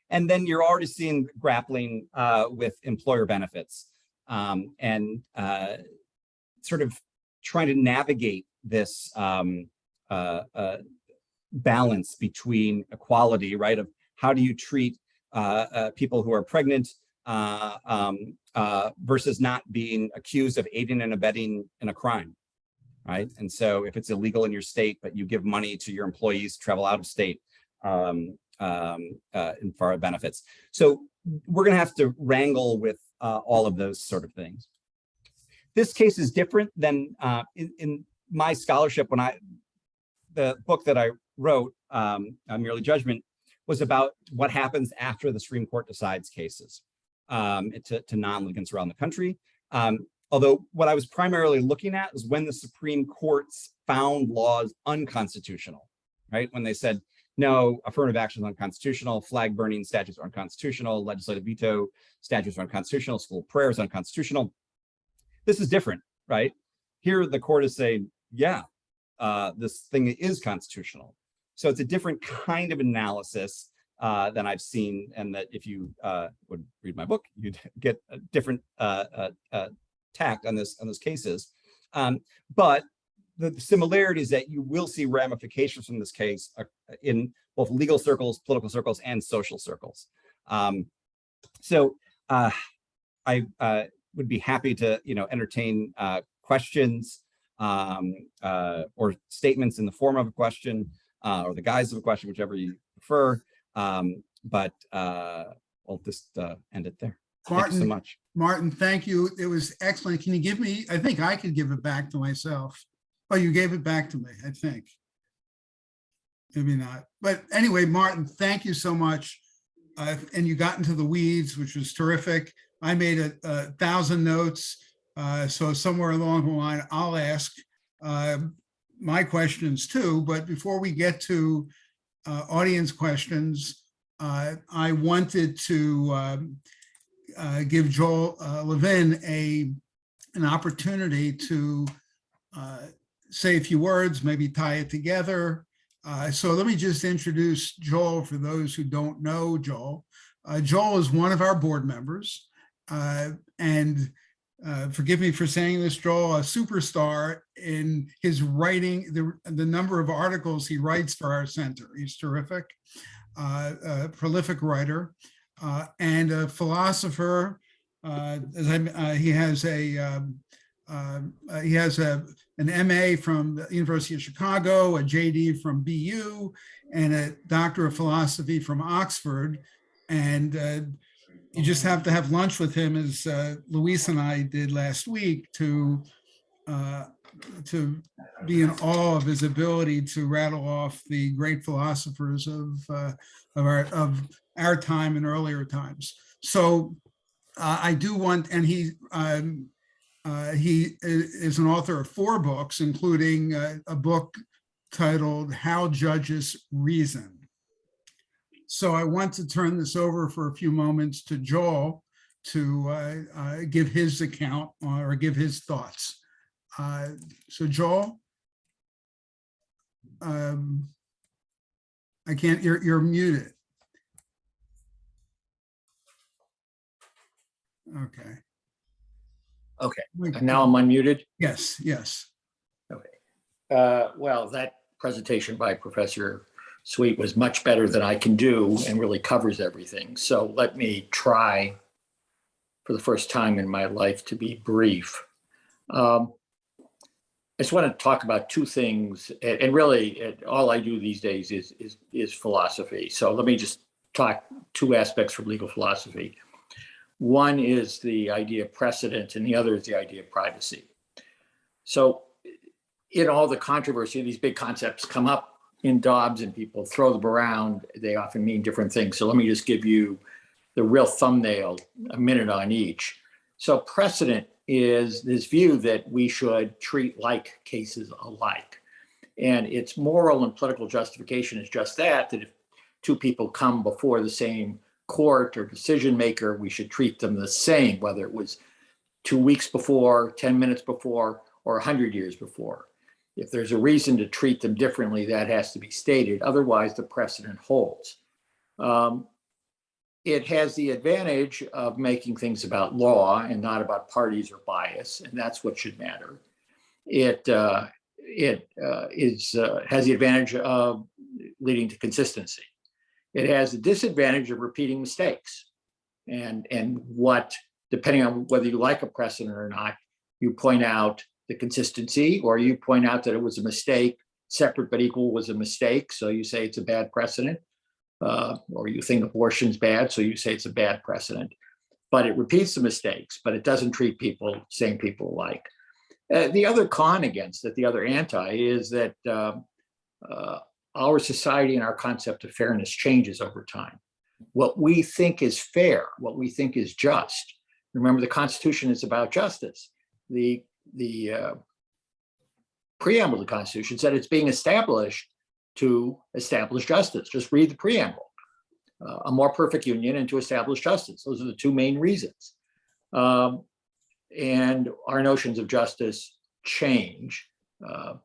And then you're already seeing grappling with employer benefits and sort of trying to navigate this balance between equality, right? Of how do you treat people who are pregnant versus not being accused of aiding and abetting in a crime, right? And so if it's illegal in your state, but you give money to your employees to travel out of state in for benefits. So we're going to have to wrangle with all of those sort of things. This case is different than in my scholarship. The book that I wrote, Merely Judgment, was about what happens after the Supreme Court decides cases to non-litigants around the country. Although what I was primarily looking at was when the Supreme Courts found laws unconstitutional, right? When they said, no, affirmative action is unconstitutional, flag burning statutes are unconstitutional, legislative veto statutes are unconstitutional, school prayer is unconstitutional. This is different, right? Here, the court is saying, yeah, this thing is constitutional. So it's a different kind of analysis than I've seen, and that if you would read my book, you'd get a different tact on those cases. But the similarities that you will see ramifications from this case in both legal circles, political circles, and social circles. So I would be happy to entertain questions or statements in the form of a question or the guise of a question, whichever you prefer. But I'll just end it there. Martin, thank you so much. Martin, thank you. It was excellent. Can you give me, I think I could give it back to myself. Oh, you gave it back to me, I think. Maybe not. But anyway, Martin, thank you so much. And you got into the weeds, which was terrific. I made 1,000 notes. So somewhere along the line, I'll ask my questions too. But before we get to audience questions, I wanted to give Joel Levin an opportunity to say a few words, maybe tie it together. So let me just introduce Joel for those who don't know Joel. Joel is one of our board members, and forgive me for saying this, Joel, a superstar in his writing, the number of articles he writes for our center. He's terrific, a prolific writer, and a philosopher. He has an MA from the University of Chicago, a JD from BU, and a Doctor of Philosophy from Oxford. And you just have to have lunch with him, as Luis and I did last week, to be in awe of his ability to rattle off the great philosophers of our time and earlier times. So I do want, and he is an author of 4 books, including a book titled How Judges Reason. So I want to turn this over for a few moments to Joel to give his account or give his thoughts. So Joel, I can't, you're muted. Okay. Okay, now I'm unmuted. Yes, yes. Okay. Well, that presentation by Professor Sweet was much better than I can do and really covers everything. So let me try for the first time in my life to be brief. just want to talk about two things, and really all I do these days is philosophy. So let me just talk two aspects from legal philosophy. One is the idea of precedent, and the other is the idea of privacy. So in all the controversy, these big concepts come up in Dobbs and people throw them around. They often mean different things. So let me just give you the real thumbnail, a minute on each. So precedent is this view that we should treat like cases alike. And its moral and political justification is just that if two people come before the same court or decision maker, we should treat them the same, whether it was 2 weeks before, 10 minutes before, or 100 years before. If there's a reason to treat them differently, that has to be stated. Otherwise, the precedent holds. It has the advantage of making things about law and not about parties or bias, and that's what should matter. It has the advantage of leading to consistency. It has the disadvantage of repeating mistakes, and what, depending on whether you like a precedent or not, you point out the consistency, or you point out that it was a mistake. Separate but equal was a mistake, so you say it's a bad precedent. Or you think abortion's bad, so you say it's a bad precedent. But it repeats the mistakes, but it doesn't treat same people alike. The other con against it, the other anti, is that our society and our concept of fairness changes over time. What we think is fair, what we think is just. Remember, the Constitution is about justice. The preamble of the Constitution said it's being established to establish justice. Just read the preamble. A more perfect union and to establish justice. Those are the two main reasons. And our notions of justice change.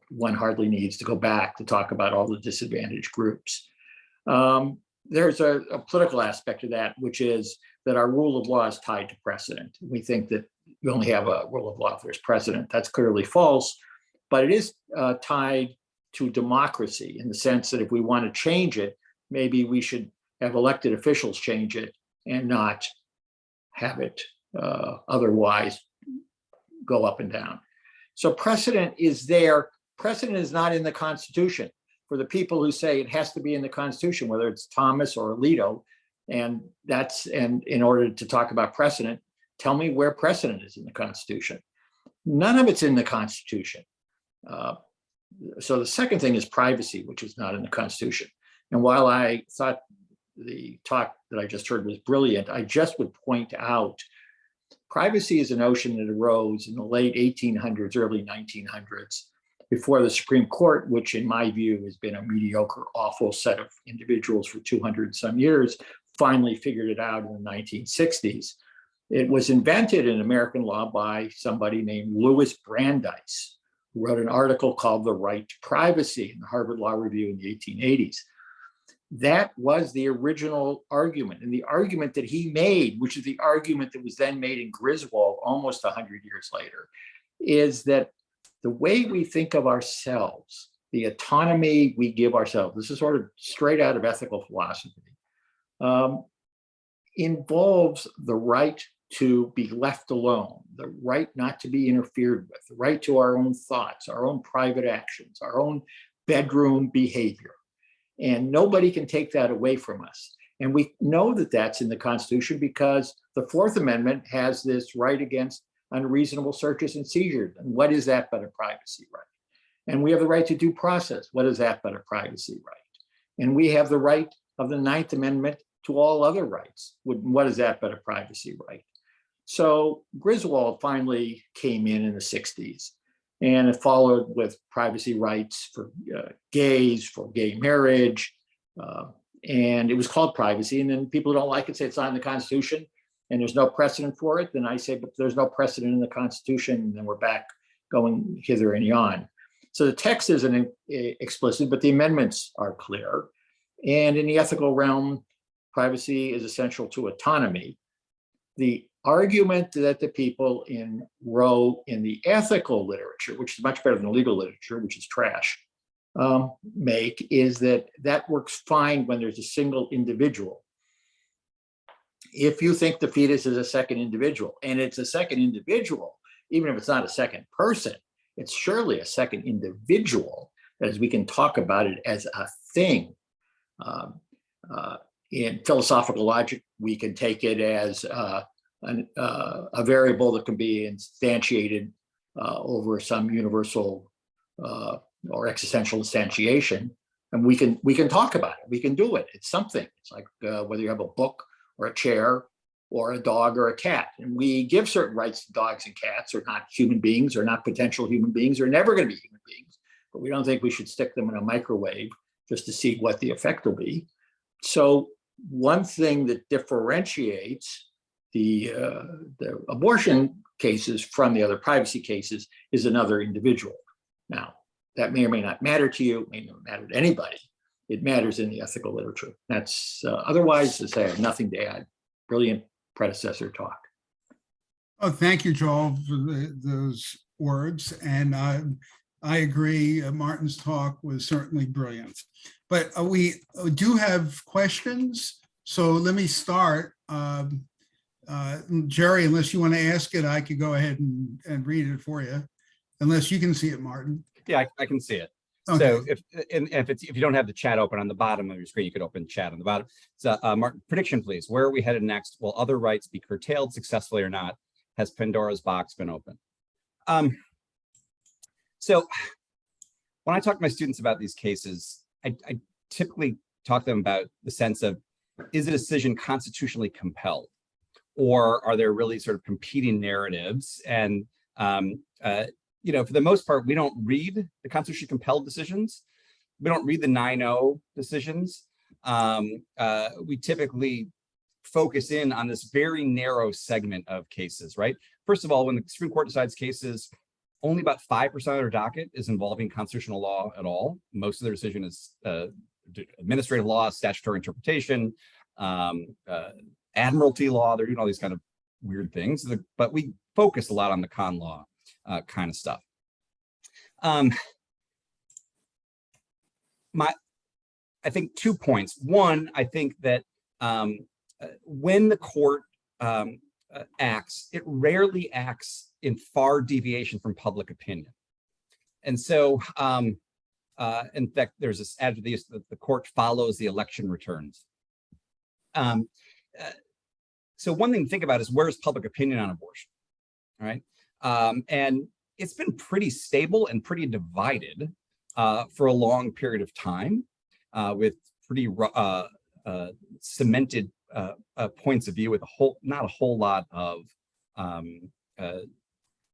One hardly needs to go back to talk about all the disadvantaged groups. There's a political aspect of that, which is that our rule of law is tied to precedent. We think that you only have a rule of law if there's precedent. That's clearly false, but it is tied to democracy in the sense that if we want to change it, maybe we should have elected officials change it and not have it otherwise go up and down. So precedent is there. Precedent is not in the Constitution. For the people who say it has to be in the Constitution, whether it's Thomas or Alito, and in order to talk about precedent, tell me where precedent is in the Constitution. None of it's in the Constitution. So the second thing is privacy, which is not in the Constitution. And while I thought the talk that I just heard was brilliant, I just would point out privacy is a notion that arose in the late 1800s, early 1900s, before the Supreme Court, which in my view has been a mediocre, awful set of individuals for 200 some years, finally figured it out in the 1960s. It was invented in American law by somebody named Louis Brandeis, who wrote an article called The Right to Privacy in the Harvard Law Review in the 1880s. That was the original argument. And the argument that he made, which is the argument that was then made in Griswold almost 100 years later, is that the way we think of ourselves, the autonomy we give ourselves, this is sort of straight out of ethical philosophy, involves the right to be left alone, the right not to be interfered with, the right to our own thoughts, our own private actions, our own bedroom behavior. And nobody can take that away from us. And we know that that's in the Constitution because the Fourth Amendment has this right against unreasonable searches and seizures. And what is that but a privacy right? And we have the right to due process. What is that but a privacy right? And we have the right of the Ninth Amendment to all other rights. What is that but a privacy right? So Griswold finally came in the 60s, and it followed with privacy rights for gays, for gay marriage, and it was called privacy. And then people who don't like it say it's not in the Constitution and there's no precedent for it. Then I say, but there's no precedent in the Constitution, and then we're back going hither and yon. So the text isn't explicit, but the amendments are clear. And in the ethical realm, privacy is essential to autonomy. The argument that the people in Roe in the ethical literature, which is much better than the legal literature, which is trash, make is that works fine when there's a single individual. If you think the fetus is a second individual, and it's a second individual, even if it's not a second person, It's surely a second individual, as we can talk about it as a thing. In philosophical logic, we can take it as a variable that can be instantiated over some universal or existential instantiation, and we can talk about it. We can do it. It's something. It's like whether you have a book or a chair or a dog or a cat, and we give certain rights to dogs and cats. Are not human beings, or not potential human beings, or never going to be human beings. But we don't think we should stick them in a microwave just to see what the effect will be. So one thing that differentiates the abortion cases from the other privacy cases is another individual. Now, that may or may not matter to you, may not matter to anybody. It matters in the ethical literature. That's otherwise, as I have nothing to add. Brilliant predecessor talk. Oh, thank you, Joel, for those words. And I agree, Martin's talk was certainly brilliant. But we do have questions. So let me start. Jerry, unless you want to ask it, I could go ahead and read it for you, unless you can see it, Martin. Yeah, I can see it. Okay. So if you don't have the chat open on the bottom of your screen, you could open chat on the bottom. So Martin, prediction, please. Where are we headed next? Will other rights be curtailed successfully or not? Has Pandora's box been opened? So when I talk to my students about these cases, I typically talk to them about the sense of, is a decision constitutionally compelled? Or are there really sort of competing narratives? And you know, for the most part, we don't read the constitutionally compelled decisions. We don't read the 9-0 decisions. We typically focus in on this very narrow segment of cases, right? First of all, when the Supreme Court decides cases, only about 5% of their docket is involving constitutional law at all. Most of their decision is administrative law, statutory interpretation, admiralty law. They're doing all these kind of weird things, but we focus a lot on the con law kind of stuff. I think 2 points. One, I think that when the court acts, it rarely acts in far deviation from public opinion. And so, in fact, there's this adage that the court follows the election returns. So one thing to think about is, where's public opinion on abortion, right? And it's been pretty stable and pretty divided for a long period of time, with pretty cemented points of view, with not a whole lot of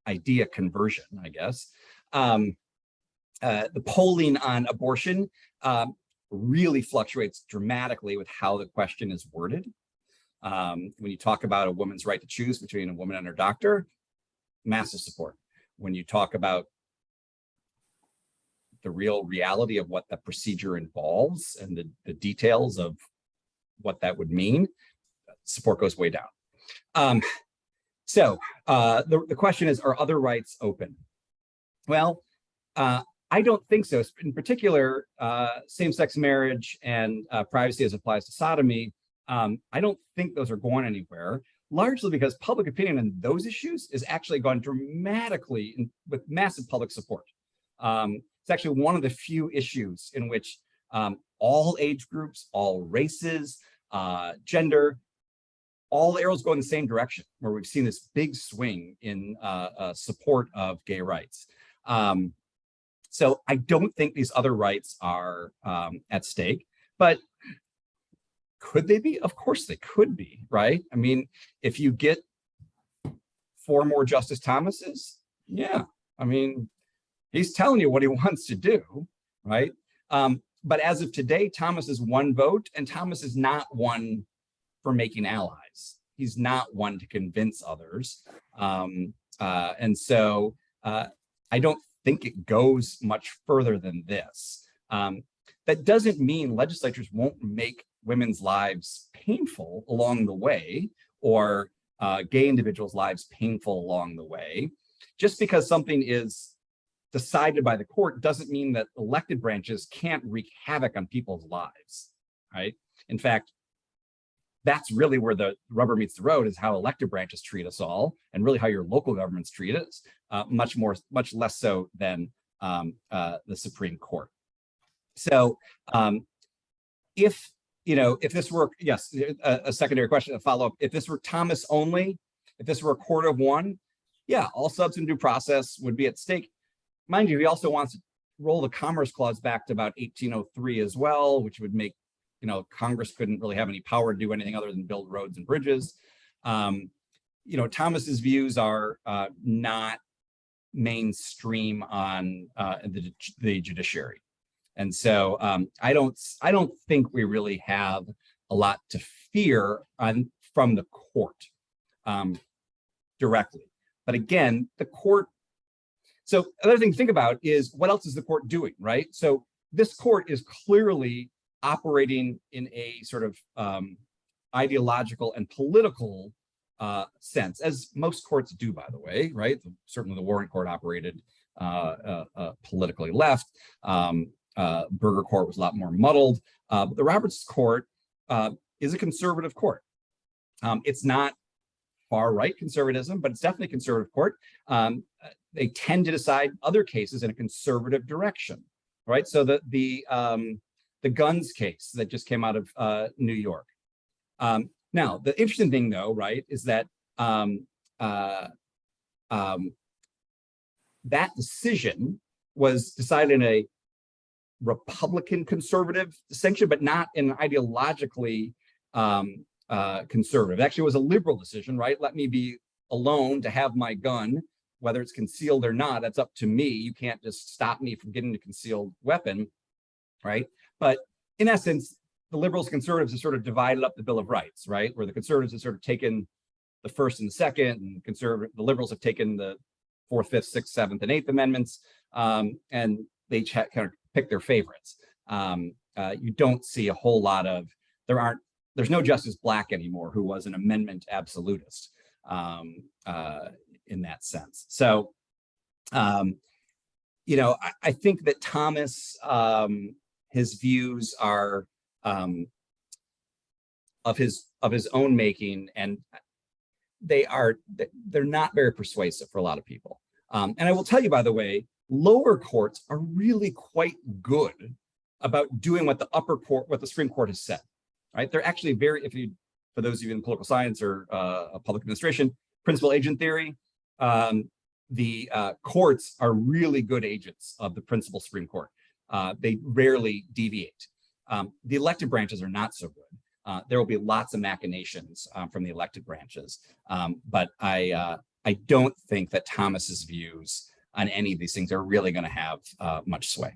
idea conversion, I guess. The polling on abortion really fluctuates dramatically with how the question is worded. When you talk about a woman's right to choose between a woman and her doctor, massive support. When you talk about the real reality of what the procedure involves and the details of what that would mean, support goes way down. So the question is, are other rights open? Well, I don't think so. In particular, same-sex marriage and privacy as applies to sodomy, I don't think those are going anywhere, largely because public opinion on those issues is actually gone dramatically with massive public support. It's actually one of the few issues in which all age groups, all races, gender, all arrows go in the same direction, where we've seen this big swing in support of gay rights. So I don't think these other rights are at stake, but could they be? Of course they could be, right? I mean, if you get 4 more Justice Thomases, yeah, I mean, he's telling you what he wants to do, right? But as of today, Thomas is 1 vote, and Thomas is not one for making allies. He's not one to convince others. And so I don't think it goes much further than this. That doesn't mean legislatures won't make women's lives painful along the way, or gay individuals' lives painful along the way. Just because something is decided by the court doesn't mean that elected branches can't wreak havoc on people's lives, right? In fact, that's really where the rubber meets the road, is how elected branches treat us all, and really how your local governments treat us, much less so than the Supreme Court. So if this were, yes, a secondary question, a follow-up, if this were Thomas only, if this were a court of one, yeah, all substantive due process would be at stake. Mind you, he also wants to roll the Commerce Clause back to about 1803 as well, which would make, Congress couldn't really have any power to do anything other than build roads and bridges. Thomas's views are not mainstream on the judiciary. And so I don't think we really have a lot to fear from the court directly. But again, the court, so another thing to think about is, what else is the court doing, right? So this court is clearly operating in a sort of ideological and political sense, as most courts do, by the way, right? Certainly the Warrant Court operated politically left. Burger Court was a lot more muddled. But the Roberts Court is a conservative court. It's not far-right conservatism, but it's definitely a conservative court. They tend to decide other cases in a conservative direction, right? So the guns case that just came out of New York. Now, the interesting thing, though, right, is that that decision was decided in a Republican conservative distinction, but not an ideologically conservative. It actually was a liberal decision, right? Let me be alone to have my gun, whether it's concealed or not, that's up to me. You can't just stop me from getting a concealed weapon, right? But in essence, the liberals and conservatives have sort of divided up the Bill of Rights, right? Where the conservatives have sort of taken the First and the Second, and the liberals have taken the Fourth, Fifth, Sixth, Seventh, and Eighth Amendments, and they kind of pick their favorites. You don't see a whole lot of, there's no Justice Black anymore, who was an amendment absolutist in that sense. So, I think that Thomas, his views are of his own making, and they're not very persuasive for a lot of people. And I will tell you, by the way, lower courts are really quite good about doing what the Supreme Court has said, right? They're actually for those of you in political science or public administration, principal agent theory, the courts are really good agents of the principal Supreme Court. They rarely deviate. The elected branches are not so good. There will be lots of machinations from the elected branches, but I don't think that Thomas's views on any of these things are really going to have much sway.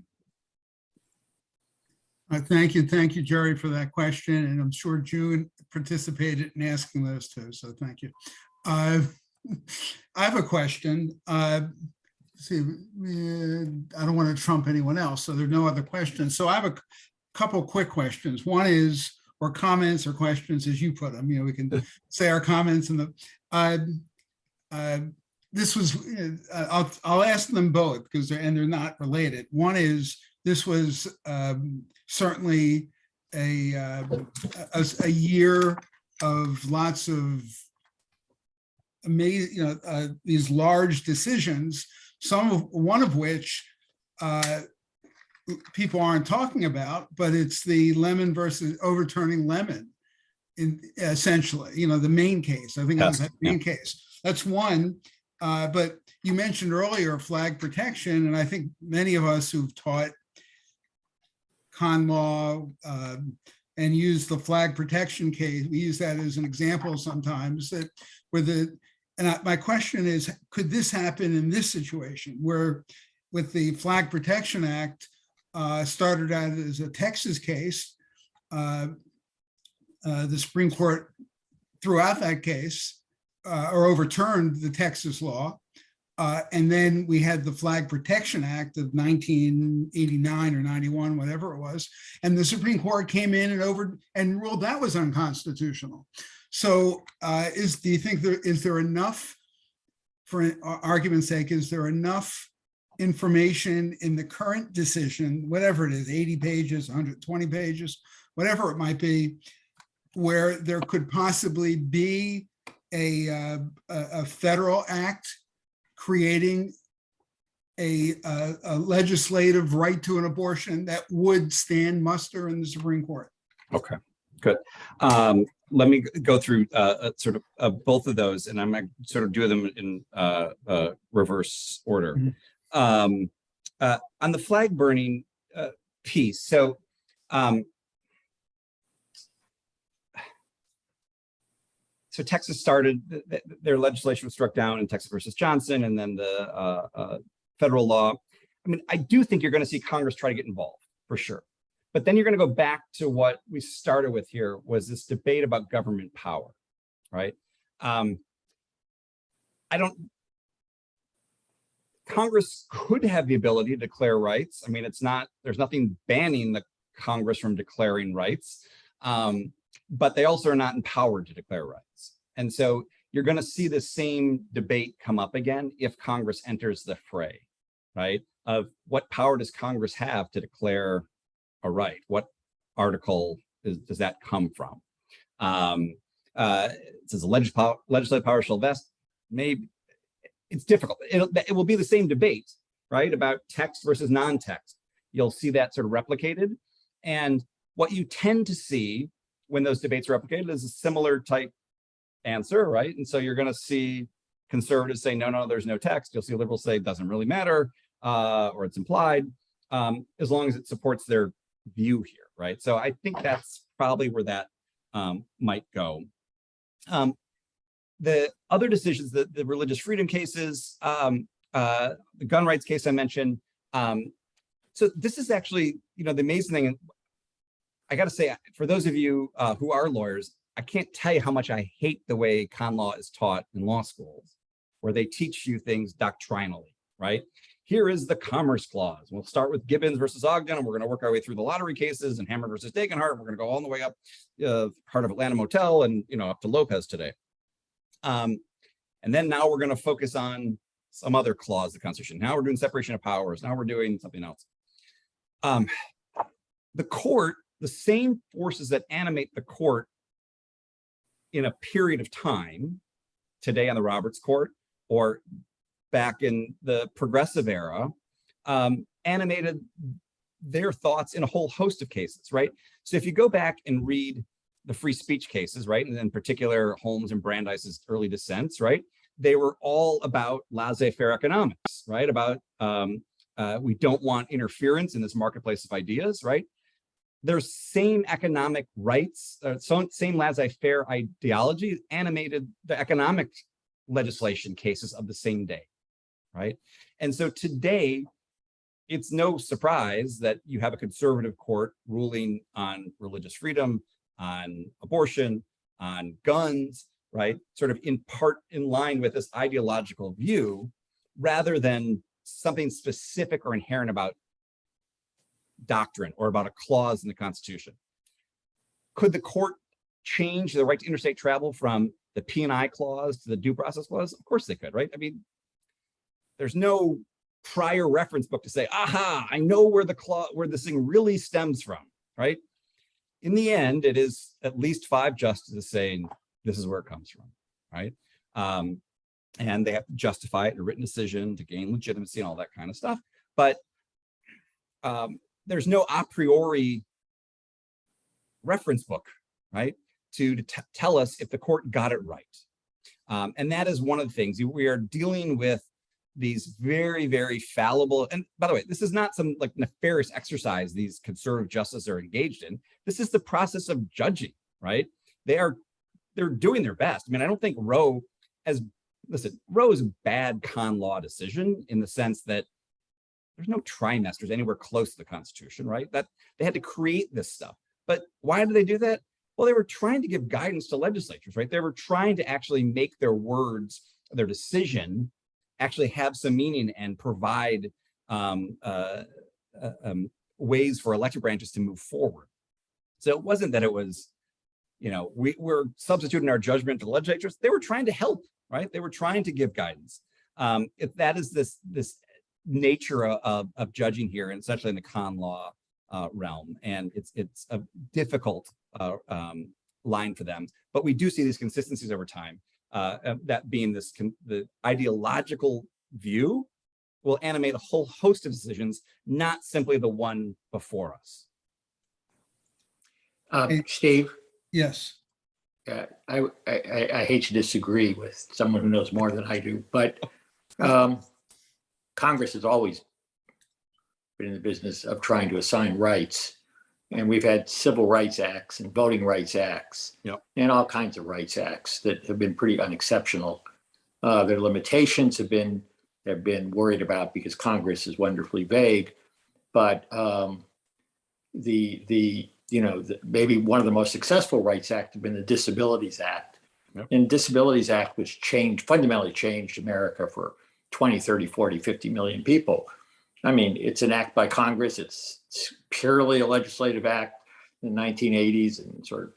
Thank you, Jerry, for that question, and I'm sure June participated in asking those too. So thank you. I have a question. See, I don't want to trump anyone else, so there are no other questions. So I have a couple quick questions. One is, or comments or questions as you put them. We can say our comments in the. This was. I'll ask them both because they're not related. One is, this was certainly a year of lots of amazing, these large decisions. One of which people aren't talking about, but it's the Lemon versus overturning Lemon, essentially, the main case. I think that's the main case. That's one. But you mentioned earlier flag protection, and I think many of us who've taught con law and used the flag protection case, we use that as an example sometimes, that my question is, could this happen in this situation where, with the Flag Protection Act, started out as a Texas case, the Supreme Court threw out that case or overturned the Texas law. And then we had the Flag Protection Act of 1989 or 91, whatever it was. And the Supreme Court came in and ruled that was unconstitutional. So do you think is there enough, for argument's sake, is there enough information in the current decision, whatever it is, 80 pages, 120 pages, whatever it might be, where there could possibly be a federal act creating a legislative right to an abortion that would stand muster in the Supreme Court. Okay, good. Let me go through sort of both of those, and I'm going to sort of do them in reverse order. On the flag burning piece, so Texas started, their legislation was struck down in Texas versus Johnson, and then the federal law. I mean, I do think you're going to see Congress try to get involved for sure. But then you're going to go back to what we started with here, was this debate about government power, right? Congress could have the ability to declare rights. I mean, there's nothing banning the Congress from declaring rights, but they also are not empowered to declare rights. And so you're going to see the same debate come up again if Congress enters the fray, right? Of what power does Congress have to declare a right? What article does that come from? It says the legislative power shall vest. Maybe it's difficult. It will be the same debate, right? About text versus non-text. You'll see that sort of replicated. And what you tend to see when those debates are replicated is a similar type answer, right? And so you're going to see conservatives say, no, there's no text. You'll see liberals say it doesn't really matter, or it's implied, as long as it supports their view here, right? So I think that's probably where that might go. The other decisions, the religious freedom cases, the gun rights case I mentioned. So this is actually, the amazing thing. I got to say, for those of you who are lawyers, I can't tell you how much I hate the way con law is taught in law schools, where they teach you things doctrinally, right? Here is the Commerce Clause. We'll start with Gibbons versus Ogden, and we're going to work our way through the lottery cases and Hammer versus Dagenhart. We're going to go all the way up part of Atlanta Motel and up to Lopez today. And then now we're going to focus on some other clause of the Constitution. Now we're doing separation of powers. Now we're doing something else. The court, the same forces that animate the court in a period of time, today on the Roberts Court or back in the progressive era, animated their thoughts in a whole host of cases, right? So if you go back and read the free speech cases, right, and in particular Holmes and Brandeis's early dissents, right, they were all about laissez-faire economics, right? About we don't want interference in this marketplace of ideas, right? There's same economic rights, same laissez-faire ideology animated the economic legislation cases of the same day, right? And so today, it's no surprise that you have a conservative court ruling on religious freedom, on abortion, on guns, right? Sort of in part in line with this ideological view, rather than something specific or inherent about doctrine or about a clause in the Constitution. Could the court change the right to interstate travel from the P&I clause to the due process clause? Of course they could, right? I mean, there's no prior reference book to say, aha, I know where this thing really stems from, right? In the end, it is at least 5 justices saying this is where it comes from, right? And they have to justify it in a written decision to gain legitimacy and all that kind of stuff. But there's no a priori reference book, right, to tell us if the court got it right. And that is one of the things. We are dealing with these very, very fallible, and by the way, this is not some like nefarious exercise these conservative justices are engaged in. This is the process of judging, right? They're doing their best. I mean, I don't think Roe is a bad con law decision in the sense that there's no trimesters anywhere close to the Constitution, right? That they had to create this stuff. But why did they do that? Well, they were trying to give guidance to legislatures, right? They were trying to actually make their words, their decision, actually have some meaning and provide ways for elected branches to move forward. So it wasn't that it was, we're substituting our judgment to the legislatures. They were trying to help, right? They were trying to give guidance. If that is this nature of judging here, and especially in the con law realm, and it's a difficult line for them. But we do see these consistencies over time. That being the ideological view will animate a whole host of decisions, not simply the one before us. Steve, Yes. I hate to disagree with someone who knows more than I do, but Congress has always been in the business of trying to assign rights. And we've had civil rights acts and voting rights acts, Yep. and all kinds of rights acts that have been pretty unexceptional. Their limitations have been worried about because Congress is wonderfully vague. But maybe one of the most successful rights acts have been the Disabilities Act. Yep. And Disabilities Act was fundamentally changed America for 20, 30, 40, 50 million people. I mean, it's an act by Congress. It's purely a legislative act in the 1980s and sort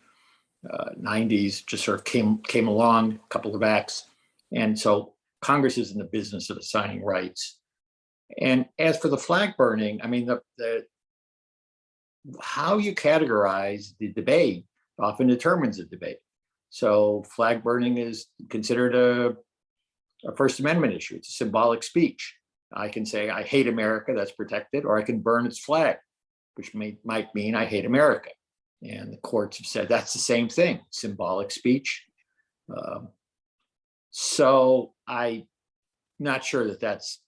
of 90s, just sort of came along, a couple of acts. And so Congress is in the business of assigning rights. And as for the flag burning, I mean, the how you categorize the debate often determines the debate. So flag burning is considered a First Amendment issue. It's a symbolic speech. I can say I hate America, that's protected, or I can burn its flag, which might mean I hate America. And the courts have said that's the same thing, symbolic speech. So I'm not sure that that's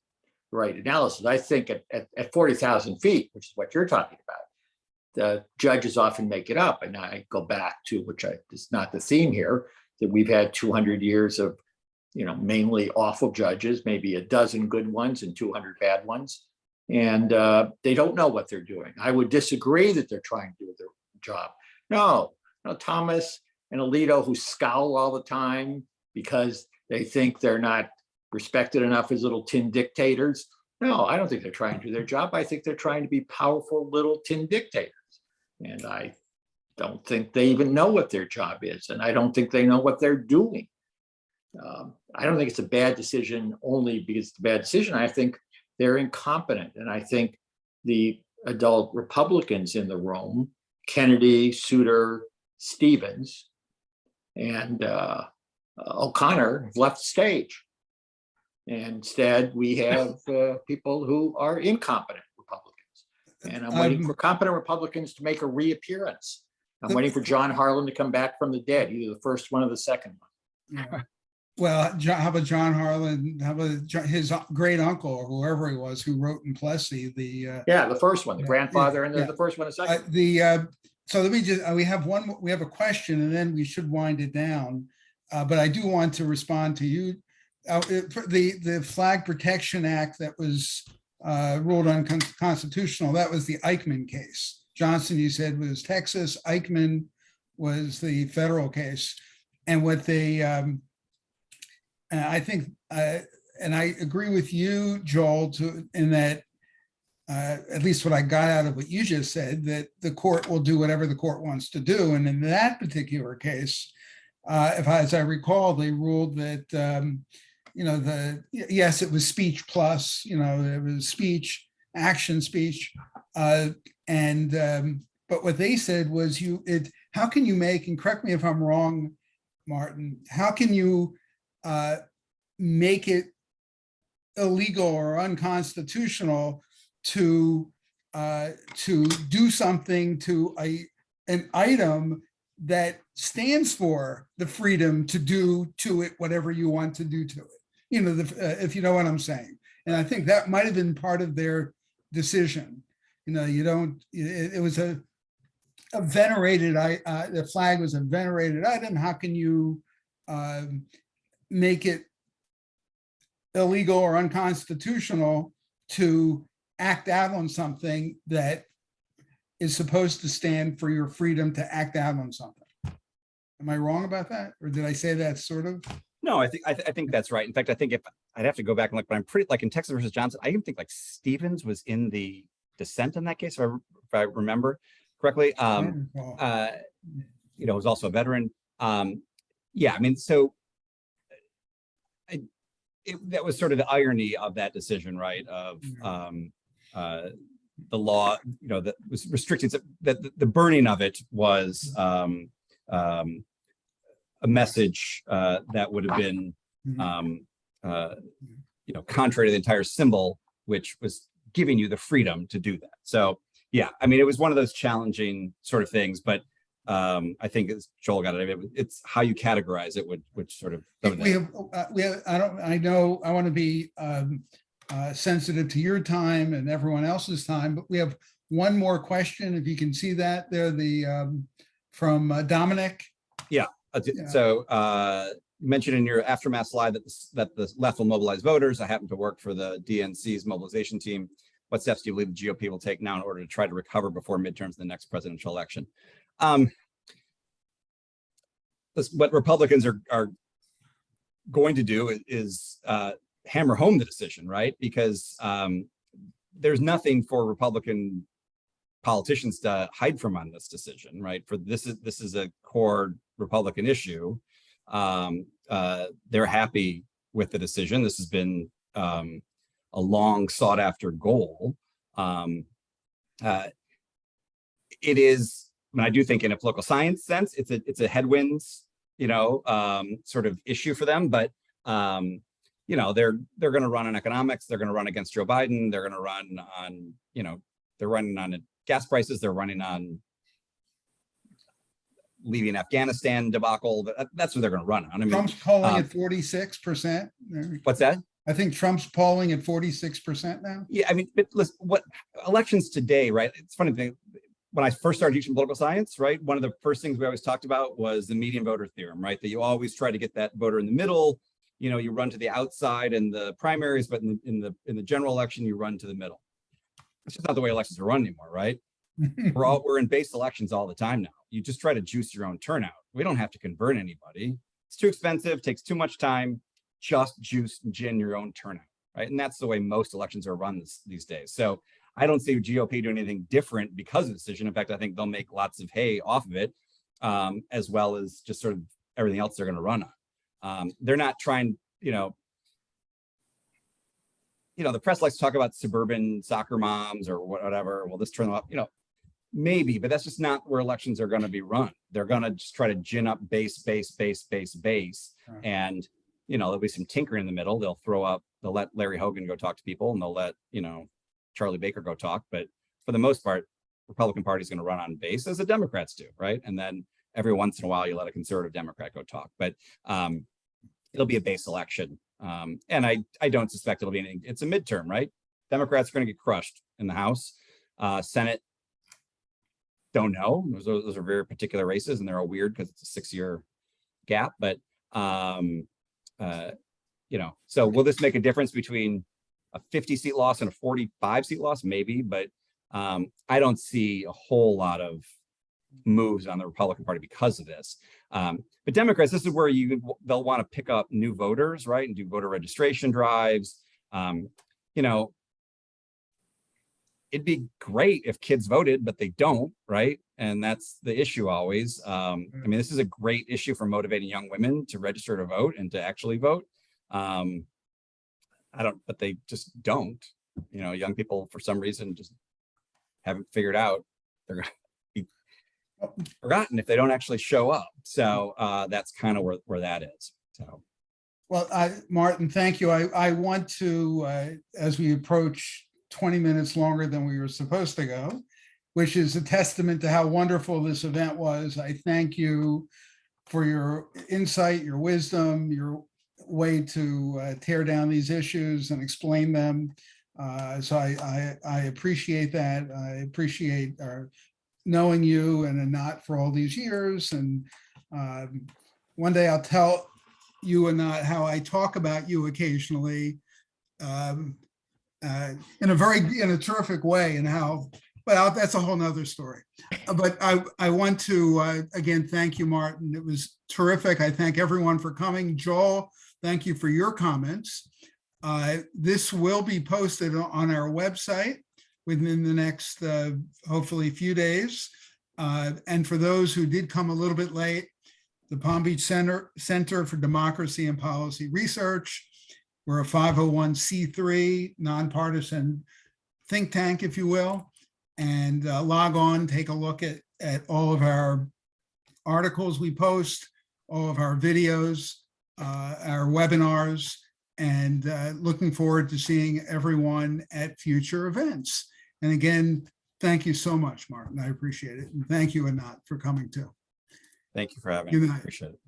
the right analysis. I think at 40,000 feet, which is what you're talking about, the judges often make it up. And I go back to, is not the theme here, that we've had 200 years of mainly awful judges, maybe a dozen good ones and 200 bad ones. And they don't know what they're doing. I would disagree that they're trying to do their job. No, Thomas and Alito, who scowl all the time because they think they're not respected enough as little tin dictators. No, I don't think they're trying to do their job. I think they're trying to be powerful little tin dictators. And I don't think they even know what their job is. And I don't think they know what they're doing. I don't think it's a bad decision only because it's a bad decision. I think they're incompetent. And I think the adult Republicans in the room, Kennedy, Souter, Stevens, and O'Connor, have left the stage. And instead, we have people who are incompetent Republicans. And I'm waiting for competent Republicans to make a reappearance. I'm waiting for John Harlan to come back from the dead, either the first one or the second one. Yeah. Well, how about John Harlan? How about his great uncle or whoever he was who wrote in Plessy the first one, the grandfather, and the first one, the second. So let me just we have a question, and then we should wind it down. But I do want to respond to you. The Flag Protection Act that was ruled unconstitutional, that was the Eichmann case. Johnson, you said, was Texas. Eichmann was the federal case. And what they I think, and I agree with you, Joel, in that, at least what I got out of what you just said, that the court will do whatever the court wants to do. And in that particular case, as I recall, they ruled that, yes, it was speech plus, it was speech, action speech. But what they said was how can you make, and correct me if I'm wrong, Martin, how can you make it illegal or unconstitutional to do something to an item that stands for the freedom to do to it whatever you want to do to it, if you know what I'm saying. And I think that might have been part of their decision. It was a venerated, the flag was a venerated item. How can you make it illegal or unconstitutional to act out on something that is supposed to stand for your freedom to act out on something? Am I wrong about that? Or did I say that sort of? No, I think that's right. In fact, I think if I'd have to go back and look, but I'm pretty, like in Texas versus Johnson, I even think like Stevens was in the dissent in that case, if I remember correctly. Was also a veteran. Yeah, I mean, so that was sort of the irony of that decision, right? Of the law, that was restricted, that the burning of it was a message that would have been, contrary to the entire symbol, which was giving you the freedom to do that. So yeah, I mean, it was one of those challenging sort of things, but I think as Joel got it, it's how you categorize it, which sort of. I know I want to be sensitive to your time and everyone else's time, but we have one more question. If you can see that there, from Dominic. Yeah. So you mentioned in your aftermath slide that the left will mobilize voters. I happen to work for the DNC's mobilization team. What steps do you believe the GOP will take now in order to try to recover before midterms in the next presidential election? What Republicans are going to do is hammer home the decision, right? Because there's nothing for Republican politicians to hide from on this decision, right? For this is a core Republican issue. They're happy with the decision. This has been a long sought after goal. It is, and I do think in a political science sense, it's a headwinds, sort of issue for them, but they're going to run on economics. They're going to run against Joe Biden. They're going to run on, they're running on gas prices. They're running on leaving Afghanistan debacle. That's what they're going to run on. I mean, Trump's polling at 46%. What's that? I think Trump's polling at 46% now. Yeah, I mean, but listen, what elections today, right? It's funny thing. When I first started teaching political science, right, one of the first things we always talked about was the median voter theorem, right? That you always try to get that voter in the middle. You run to the outside in the primaries, but in the general election, you run to the middle. It's just not the way elections are run anymore, right? We're in base elections all the time now. You just try to juice your own turnout. We don't have to convert anybody. It's too expensive, takes too much time. Just juice and gin your own turnout, right? And that's the way most elections are run these days. So I don't see GOP doing anything different because of the decision. In fact, I think they'll make lots of hay off of it, as well as just sort of everything else they're going to run on. They're not trying, the press likes to talk about suburban soccer moms or whatever. Will this turn them up? Maybe, but that's just not where elections are going to be run. They're going to just try to gin up base. And, there'll be some tinkering in the middle. They'll let Larry Hogan go talk to people, and they'll let, Charlie Baker go talk. But for the most part, Republican Party is going to run on base, as the Democrats do, right? And then every once in a while, you let a conservative Democrat go talk. But it'll be a base election. And I don't suspect it'll be it's a midterm, right? Democrats are going to get crushed in the House. Senate, don't know. Those are very particular races, and they're all weird because it's a 6-year gap. But so will this make a difference between a 50-seat loss and a 45-seat loss? Maybe, but I don't see a whole lot of moves on the Republican Party because of this. But Democrats, this is where they'll want to pick up new voters, right, and do voter registration drives. It'd be great if kids voted, but they don't, right? And that's the issue always. I mean, this is a great issue for motivating young women to register to vote and to actually vote. But they just don't. Young people for some reason just haven't figured out they're going to be forgotten if they don't actually show up. So that's kind of where that is. So. Well, Martin, thank you. I want to, as we approach 20 minutes longer than we were supposed to go, which is a testament to how wonderful this event was. I thank you for your insight, your wisdom, your way to tear down these issues and explain them. So I appreciate that. I appreciate knowing you and Anat for all these years. And one day I'll tell you, Anat, how I talk about you occasionally in a terrific way, and how, but that's a whole nother story. But I want to, again, thank you, Martin. It was terrific. I thank everyone for coming. Joel, thank you for your comments. This will be posted on our website within the next, hopefully, few days. And for those who did come a little bit late, the Palm Beach Center for Democracy and Policy Research. We're a 501c3 nonpartisan think tank, if you will, and log on, take a look at all of our articles we post, all of our videos, our webinars, and looking forward to seeing everyone at future events. And again, thank you so much, Martin. I appreciate it. And thank you, Anat, for coming too. Thank you for having Good me. night. Appreciate it.